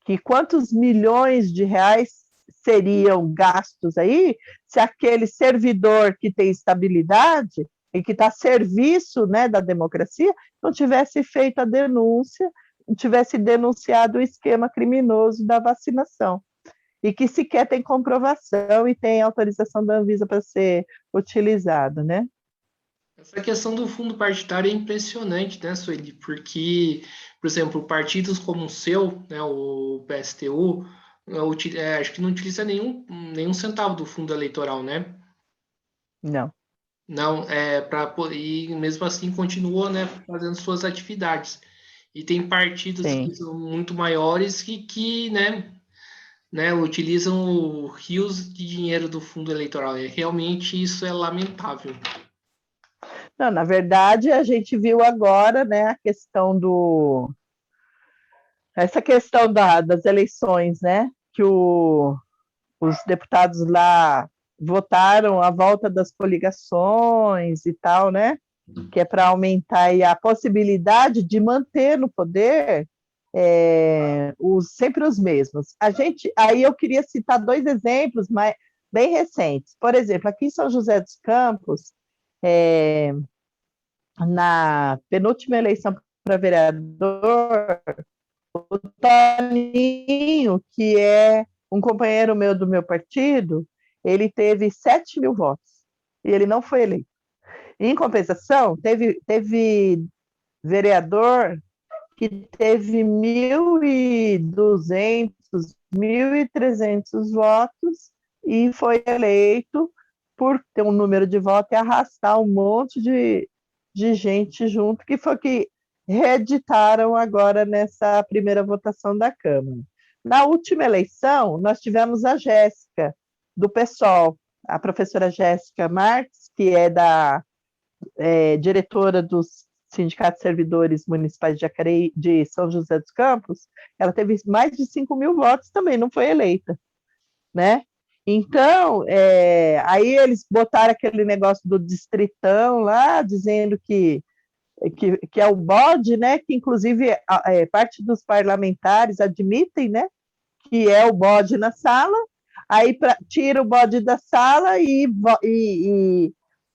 que quantos milhões de reais seriam gastos aí se aquele servidor que tem estabilidade e que está a serviço, né, da democracia não tivesse feito a denúncia, não tivesse denunciado o esquema criminoso da vacinação, e que sequer tem comprovação e tem autorização da Anvisa para ser utilizado, né? Essa questão do fundo partidário é impressionante, né, Sueli? Porque, por exemplo, partidos como o seu, né, o PSTU, acho que não utiliza nenhum centavo do fundo eleitoral, né? Não. Não, e mesmo assim continua, né, fazendo suas atividades. E tem partidos que Sim. são muito maiores que utilizam rios de dinheiro do fundo eleitoral. Realmente isso é lamentável. Não, na verdade, a gente viu agora, né, essa questão das eleições, né, que os deputados lá votaram a volta das coligações e tal, né, que é para aumentar aí a possibilidade de manter no poder sempre os mesmos. Aí eu queria citar 2 exemplos, mas bem recentes. Por exemplo, aqui em São José dos Campos, na penúltima eleição para vereador, o Toninho, que é um companheiro meu do meu partido, ele teve 7 mil votos e ele não foi eleito. Em compensação, teve vereador que teve 1.200, 1.300 votos e foi eleito por ter um número de votos e arrastar um monte de gente junto, que foi que reeditaram agora nessa primeira votação da Câmara. Na última eleição, nós tivemos a Jéssica, do PSOL, a professora Jéssica Marques, que é diretora dos Sindicato de Servidores Municipais de Jacareí, de São José dos Campos. Ela teve mais de 5 mil votos, também não foi eleita, né? Então, aí eles botaram aquele negócio do distritão lá, dizendo que é o bode, né? Que inclusive parte dos parlamentares admitem, né? Que é o bode na sala. Aí tira o bode da sala e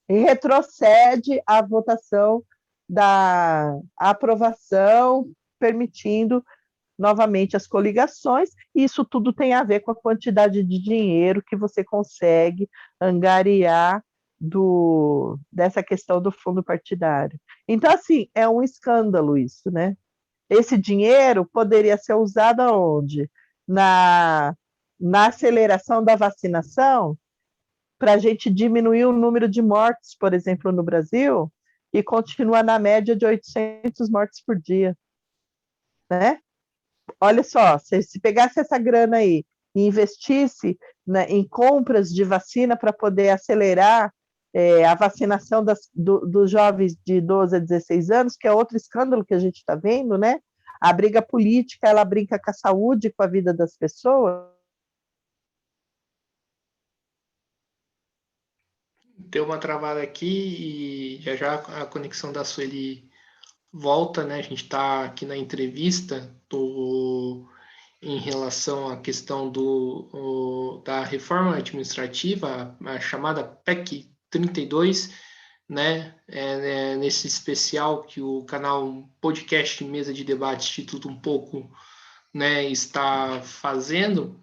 retrocede a votação da aprovação, permitindo novamente as coligações. Isso tudo tem a ver com a quantidade de dinheiro que você consegue angariar dessa questão do fundo partidário. Então, assim, é um escândalo isso, né? Esse dinheiro poderia ser usado aonde? Na aceleração da vacinação, para a gente diminuir o número de mortes, por exemplo, no Brasil, e continuar na média de 800 mortes por dia, né? Olha só, se pegasse essa grana aí e investisse, né, em compras de vacina para poder acelerar a vacinação dos jovens de 12 a 16 anos, que é outro escândalo que a gente está vendo, né? A briga política, ela brinca com a saúde, com a vida das pessoas. deu uma travada aqui e já a conexão da Sueli volta, né? A gente está aqui na entrevista em relação à questão da reforma administrativa, a chamada PEC 32, né? Nesse especial que o canal Podcast Mesa de Debate Instituto Um Pouco, né, está fazendo.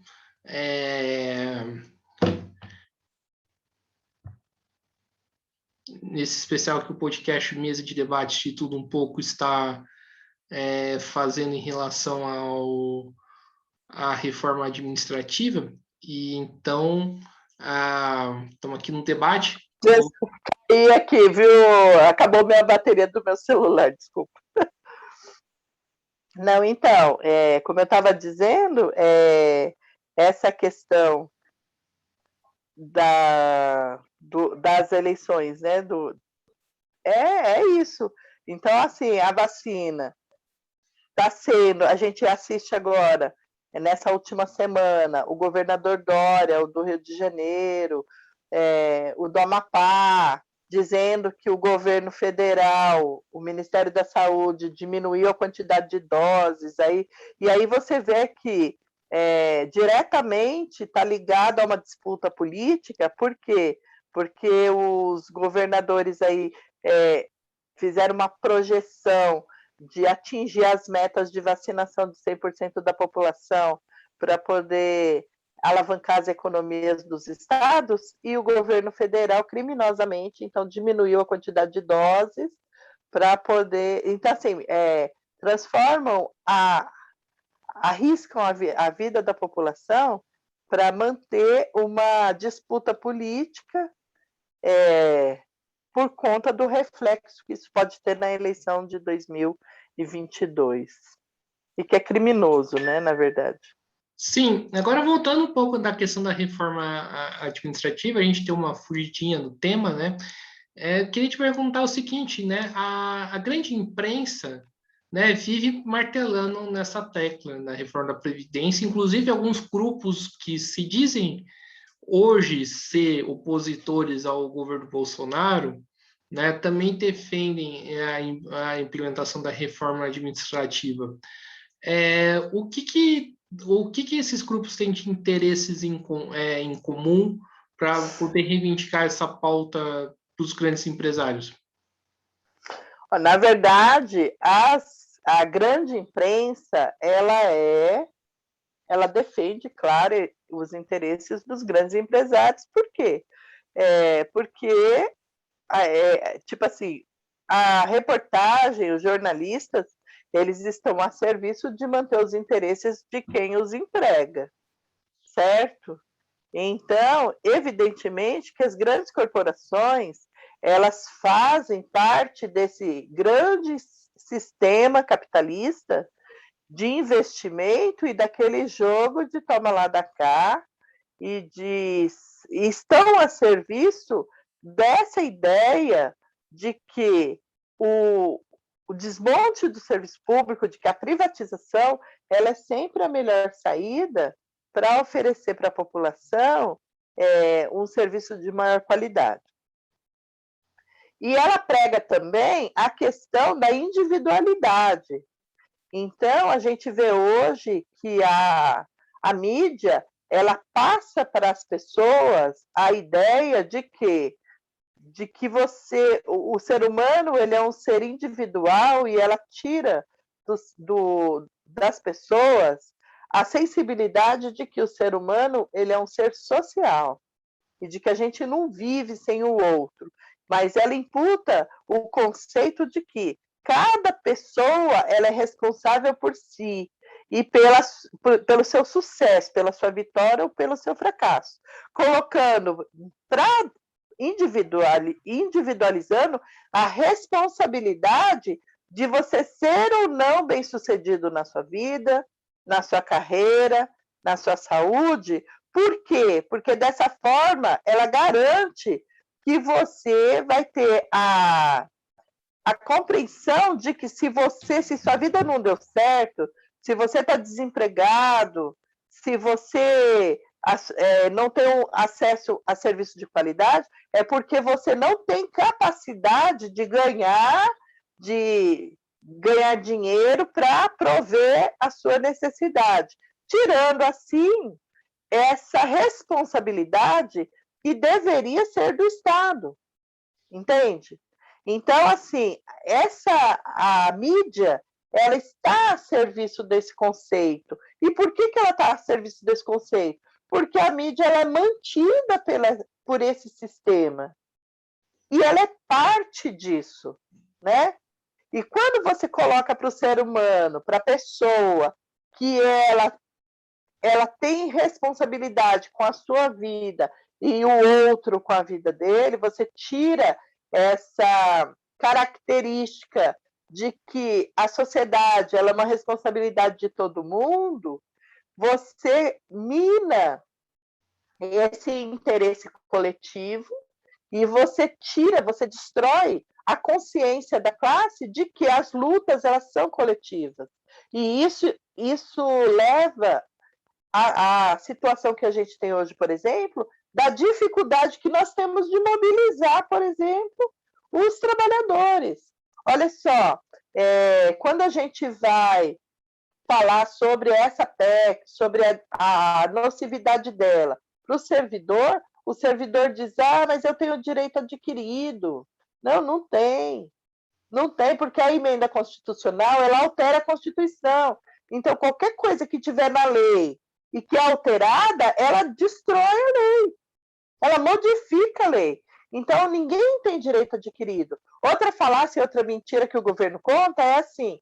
Nesse especial que o podcast Mesa de Debate Instituto Um Pouco está fazendo em relação à reforma administrativa. E então, estamos aqui no debate. E aqui, viu? Acabou minha bateria do meu celular, desculpa. Não, então, como eu estava dizendo, essa questão das eleições, né? É isso. Então, assim, a vacina está sendo, a gente assiste agora, nessa última semana, o governador Dória, o do Rio de Janeiro, o do Amapá, dizendo que o governo federal, o Ministério da Saúde, diminuiu a quantidade de doses, e aí você vê que diretamente está ligado a uma disputa política. Por quê? Porque os governadores aí fizeram uma projeção de atingir as metas de vacinação de 100% da população para poder alavancar as economias dos estados, e o governo federal, criminosamente, então, diminuiu a quantidade de doses para poder... Então, assim, transformam, arriscam a vida da população para manter uma disputa política por conta do reflexo que isso pode ter na eleição de 2022. E que é criminoso, né, na verdade. Sim, agora voltando um pouco da questão da reforma administrativa, a gente tem uma fugidinha no tema, né? Queria te perguntar o seguinte, né? A grande imprensa, né, vive martelando nessa tecla na reforma da Previdência, inclusive alguns grupos que se dizem hoje ser opositores ao governo Bolsonaro, né, também defendem a implementação da reforma administrativa. O que esses grupos têm de interesses em comum para poder reivindicar essa pauta dos grandes empresários? Na verdade, a grande imprensa, ela defende, claro, os interesses dos grandes empresários. Por quê? Porque, tipo assim, a reportagem, os jornalistas, eles estão a serviço de manter os interesses de quem os emprega, certo? Então, evidentemente que as grandes corporações, elas fazem parte desse grande sistema capitalista de investimento e daquele jogo de toma lá da cá, e estão a serviço dessa ideia de que o desmonte do serviço público, de que a privatização, ela é sempre a melhor saída para oferecer para a população um serviço de maior qualidade. E ela prega também a questão da individualidade. Então, a gente vê hoje que a mídia, ela passa para as pessoas a ideia de que o ser humano, ele é um ser individual, e ela tira das pessoas a sensibilidade de que o ser humano, ele é um ser social, e de que a gente não vive sem o outro, mas ela imputa o conceito de que cada pessoa, ela é responsável por si e pelo seu sucesso, pela sua vitória ou pelo seu fracasso, colocando, individualizando a responsabilidade de você ser ou não bem-sucedido na sua vida, na sua carreira, na sua saúde. Por quê? Porque dessa forma ela garante que você vai ter a compreensão de que se sua vida não deu certo, se você está desempregado, se você não tem acesso a serviço de qualidade, é porque você não tem capacidade de ganhar dinheiro para prover a sua necessidade, tirando assim essa responsabilidade que deveria ser do Estado, entende? Então, assim, a mídia, ela está a serviço desse conceito. E por que ela está a serviço desse conceito? Porque a mídia ela é mantida por esse sistema. E ela é parte disso, né? E quando você coloca para o ser humano, para a pessoa, que ela tem responsabilidade com a sua vida e o outro com a vida dele, você tira essa característica de que a sociedade ela é uma responsabilidade de todo mundo, você mina esse interesse coletivo e você destrói a consciência da classe de que as lutas elas são coletivas. E isso leva à situação que a gente tem hoje, por exemplo, da dificuldade que nós temos de mobilizar, por exemplo, os trabalhadores. Olha só, quando a gente vai falar sobre essa PEC, sobre a nocividade dela para o servidor diz, mas eu tenho direito adquirido. Não, não tem. Não tem, porque a emenda constitucional, ela altera a Constituição. Então, qualquer coisa que tiver na lei e que é alterada, ela destrói a lei. Ela modifica a lei. Então, ninguém tem direito adquirido. Outra falácia e outra mentira que o governo conta é assim,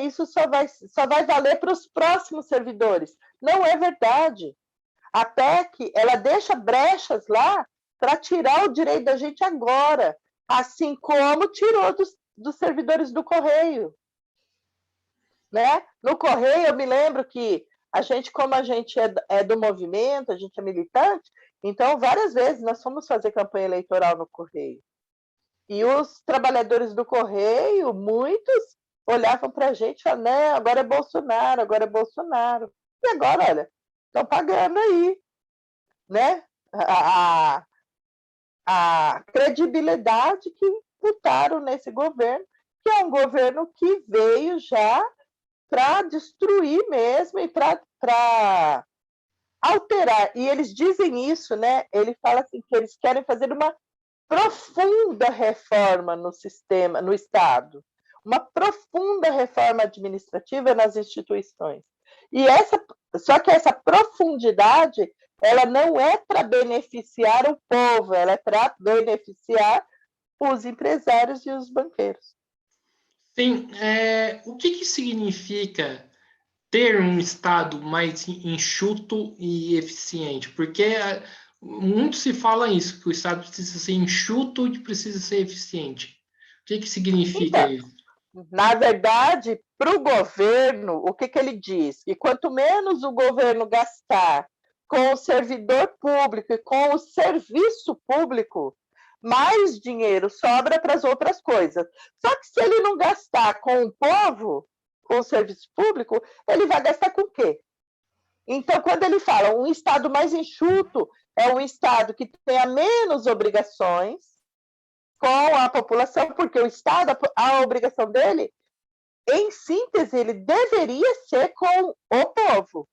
isso só vai valer para os próximos servidores. Não é verdade. A PEC, ela deixa brechas lá para tirar o direito da gente agora, assim como tirou dos servidores do Correio. Né? No Correio, eu me lembro que como a gente é do movimento, a gente é militante, então várias vezes nós fomos fazer campanha eleitoral no Correio. E os trabalhadores do Correio, muitos, olhavam para a gente e falavam, não, agora é Bolsonaro, agora é Bolsonaro. E agora, olha, estão pagando aí, né? A credibilidade que imputaram nesse governo, que é um governo que veio já para destruir mesmo e para alterar. E eles dizem isso, né? Ele fala assim que eles querem fazer uma profunda reforma no sistema, no Estado, uma profunda reforma administrativa nas instituições. Só que essa profundidade, ela não é para beneficiar o povo, ela é para beneficiar os empresários e os banqueiros. Sim, o que significa ter um Estado mais enxuto e eficiente? Porque muito se fala isso, que o Estado precisa ser enxuto e precisa ser eficiente. O que significa isso? Na verdade, para o governo, o que ele diz? Que quanto menos o governo gastar com o servidor público e com o serviço público, mais dinheiro sobra para as outras coisas. Só que se ele não gastar com o povo, com o serviço público, ele vai gastar com o quê? Então, quando ele fala um Estado mais enxuto, é um Estado que tenha menos obrigações com a população, porque o Estado, a obrigação dele, em síntese, ele deveria ser com o povo.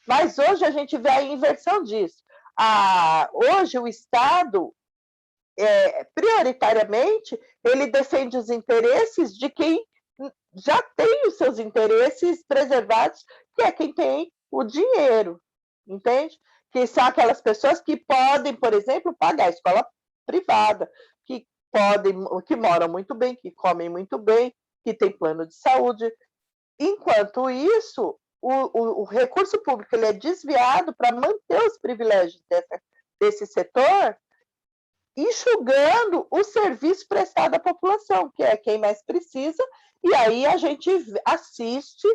Mas hoje a gente vê a inversão disso. Hoje o Estado, prioritariamente, ele defende os interesses de quem já tem os seus interesses preservados, que é quem tem o dinheiro, entende? Que são aquelas pessoas que podem, por exemplo, pagar a escola privada, que moram muito bem, que comem muito bem, que têm plano de saúde. Enquanto isso, o recurso público ele é desviado para manter os privilégios desse setor, enxugando o serviço prestado à população, que é quem mais precisa, e aí a gente assiste,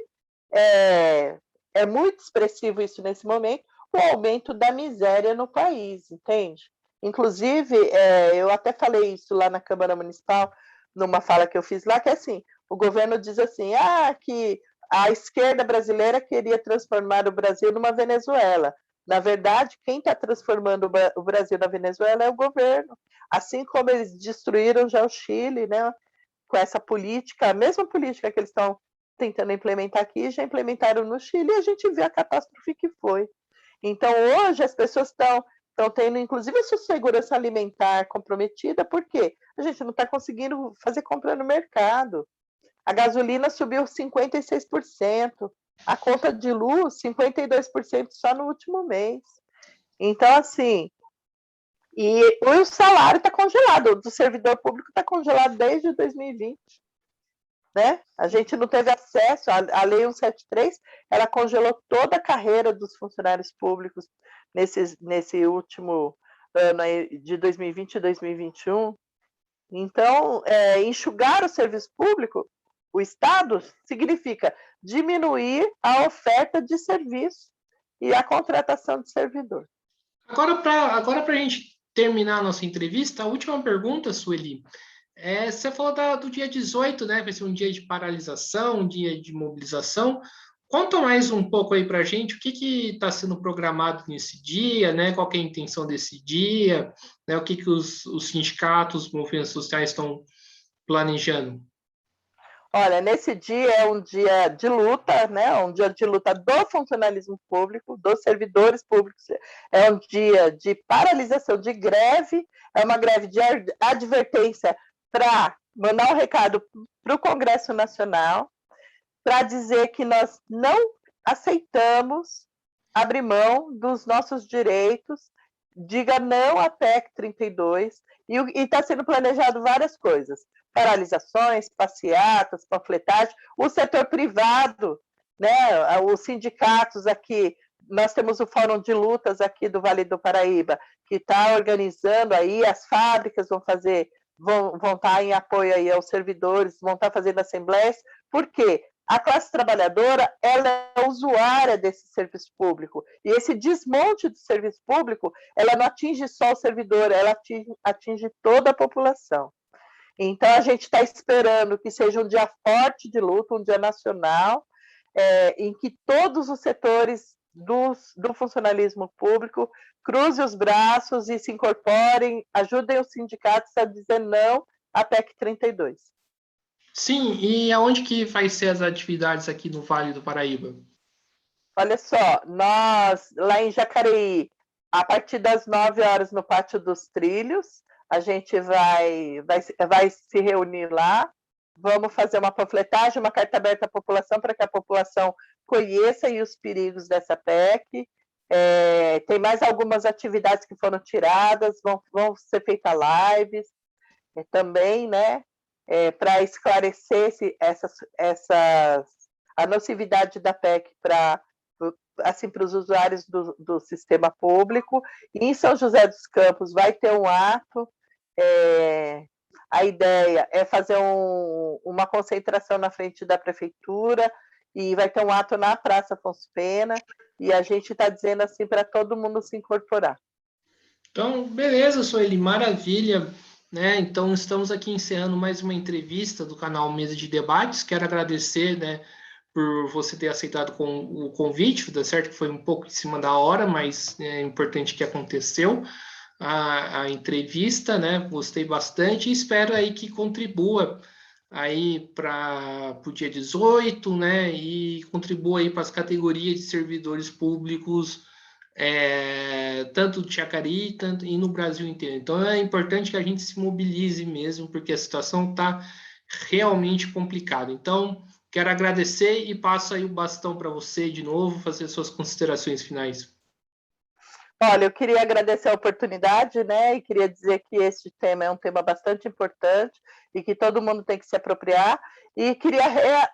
é muito expressivo isso nesse momento, o aumento da miséria no país, entende? Inclusive, eu até falei isso lá na Câmara Municipal, numa fala que eu fiz lá, que é assim, o governo diz assim, que a esquerda brasileira queria transformar o Brasil numa Venezuela. Na verdade, quem está transformando o Brasil na Venezuela é o governo. Assim como eles destruíram já o Chile, né, com essa política, a mesma política que eles estão tentando implementar aqui, já implementaram no Chile, e a gente vê a catástrofe que foi. Então, hoje, as pessoas estão tendo, inclusive, a sua segurança alimentar comprometida, porque a gente não está conseguindo fazer compra no mercado. A gasolina subiu 56%, a conta de luz 52% só no último mês. Então, assim, e o salário está congelado, do servidor público está congelado desde 2020. Né? A gente não teve acesso, a Lei 173, ela congelou toda a carreira dos funcionários públicos nesse último ano aí de 2020 e 2021. Então, enxugar o serviço público, o Estado, significa diminuir a oferta de serviço e a contratação de servidor. Agora para a gente terminar a nossa entrevista, a última pergunta, Sueli. Você falou do dia 18, né? Vai ser um dia de paralisação, um dia de mobilização. Conta mais um pouco aí para a gente o que está sendo programado nesse dia, né? Qual que é a intenção desse dia, né? O que os sindicatos, os movimentos sociais estão planejando? Olha, nesse dia é um dia de luta, né? Um dia de luta do funcionalismo público, dos servidores públicos. É um dia de paralisação, de greve, é uma greve de advertência para mandar um recado para o Congresso Nacional, para dizer que nós não aceitamos abrir mão dos nossos direitos, diga não à PEC 32, e está sendo planejado várias coisas, paralisações, passeatas, panfletagem, o setor privado, né, os sindicatos aqui, nós temos o Fórum de Lutas aqui do Vale do Paraíba, que está organizando aí, as fábricas vão estar em apoio aí aos servidores, vão estar fazendo assembleias, por quê? A classe trabalhadora, ela é usuária desse serviço público, e esse desmonte do serviço público, ela não atinge só o servidor, ela atinge toda a população. Então, a gente está esperando que seja um dia forte de luta, um dia nacional, em que todos os setores do funcionalismo público cruzem os braços e se incorporem, ajudem os sindicatos a dizer não à PEC 32. Sim, e aonde que vai ser as atividades aqui no Vale do Paraíba? Olha só, nós, lá em Jacareí, a partir das 9 horas no Pátio dos Trilhos, a gente vai se reunir lá, vamos fazer uma panfletagem, uma carta aberta à população, para que a população conheça aí os perigos dessa PEC. Tem mais algumas atividades que foram tiradas, vão ser feitas lives também, né? Para esclarecer a nocividade da PEC para assim, para os usuários do sistema público. E em São José dos Campos vai ter um ato. A ideia é fazer uma concentração na frente da prefeitura e vai ter um ato na Praça Afonso Pena, e a gente está dizendo assim para todo mundo se incorporar. Então, beleza, Sueli, maravilha. Né? Então, estamos aqui encerrando mais uma entrevista do canal Mesa de Debates. Quero agradecer, né, por você ter aceitado o convite, tá certo que foi um pouco em cima da hora, mas é importante que aconteceu a entrevista, né? Gostei bastante e espero aí que contribua aí para o dia 18, né? E contribua aí para as categorias de servidores públicos, tanto de Jacareí, tanto e no Brasil inteiro. Então é importante que a gente se mobilize mesmo, porque a situação está realmente complicada. Então, quero agradecer e passo aí o bastão para você de novo, fazer suas considerações finais. Olha, eu queria agradecer a oportunidade, né, e queria dizer que esse tema é um tema bastante importante e que todo mundo tem que se apropriar, e queria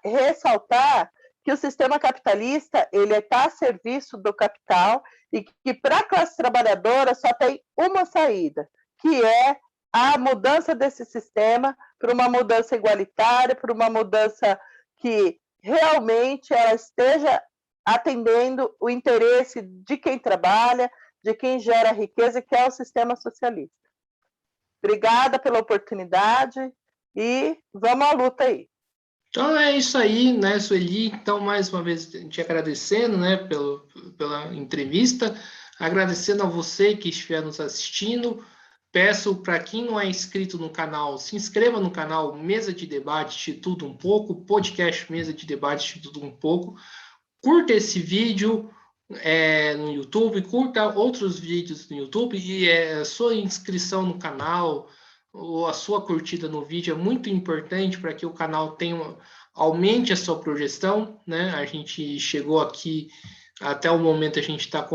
ressaltar que o sistema capitalista, ele está a serviço do capital e que para a classe trabalhadora só tem uma saída, que é a mudança desse sistema para uma mudança igualitária, para uma mudança que realmente ela esteja atendendo o interesse de quem trabalha, de quem gera riqueza, que é o sistema socialista. Obrigada pela oportunidade e vamos à luta aí. Então é isso aí, né, Sueli? Então, mais uma vez, te agradecendo, né, pela entrevista, agradecendo a você que estiver nos assistindo. Peço para quem não é inscrito no canal, se inscreva no canal Mesa de Debate de Tudo Um Pouco, podcast Mesa de Debate de Tudo Um Pouco. Curta esse vídeo no YouTube, curta outros vídeos no YouTube e a sua inscrição no canal ou a sua curtida no vídeo é muito importante para que o canal aumente a sua projeção, né? A gente chegou aqui, até o momento a gente está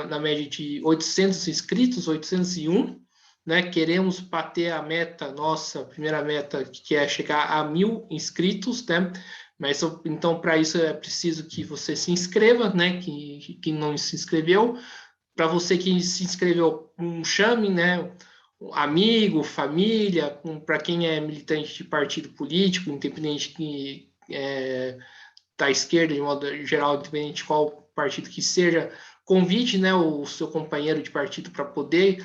na média de 800 inscritos, 801, né? Queremos bater a meta, nossa primeira meta, que é chegar a 1.000 inscritos, né? Mas então, para isso é preciso que você se inscreva, né? Que não se inscreveu. Para você que se inscreveu, chame, né? Amigo, família, para quem é militante de partido político, independente da esquerda, de modo geral, independente de qual partido que seja, convide, né, o seu companheiro de partido para poder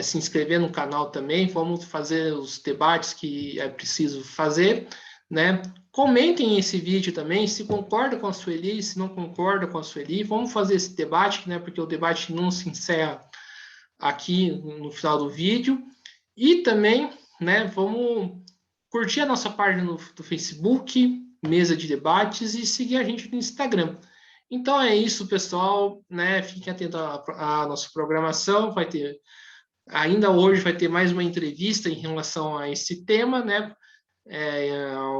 se inscrever no canal também. Vamos fazer os debates que é preciso fazer, né? Comentem esse vídeo também, se concorda com a Sueli, se não concorda com a Sueli. Vamos fazer esse debate, né? Porque o debate não se encerra aqui no final do vídeo. E também, né, vamos curtir a nossa página do Facebook, Mesa de Debates, e seguir a gente no Instagram. Então é isso, pessoal, né? Fiquem atentos à nossa programação, ainda hoje vai ter mais uma entrevista em relação a esse tema, né?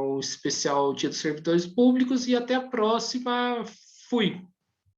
O especial Dia dos Servidores Públicos, e até a próxima. Fui.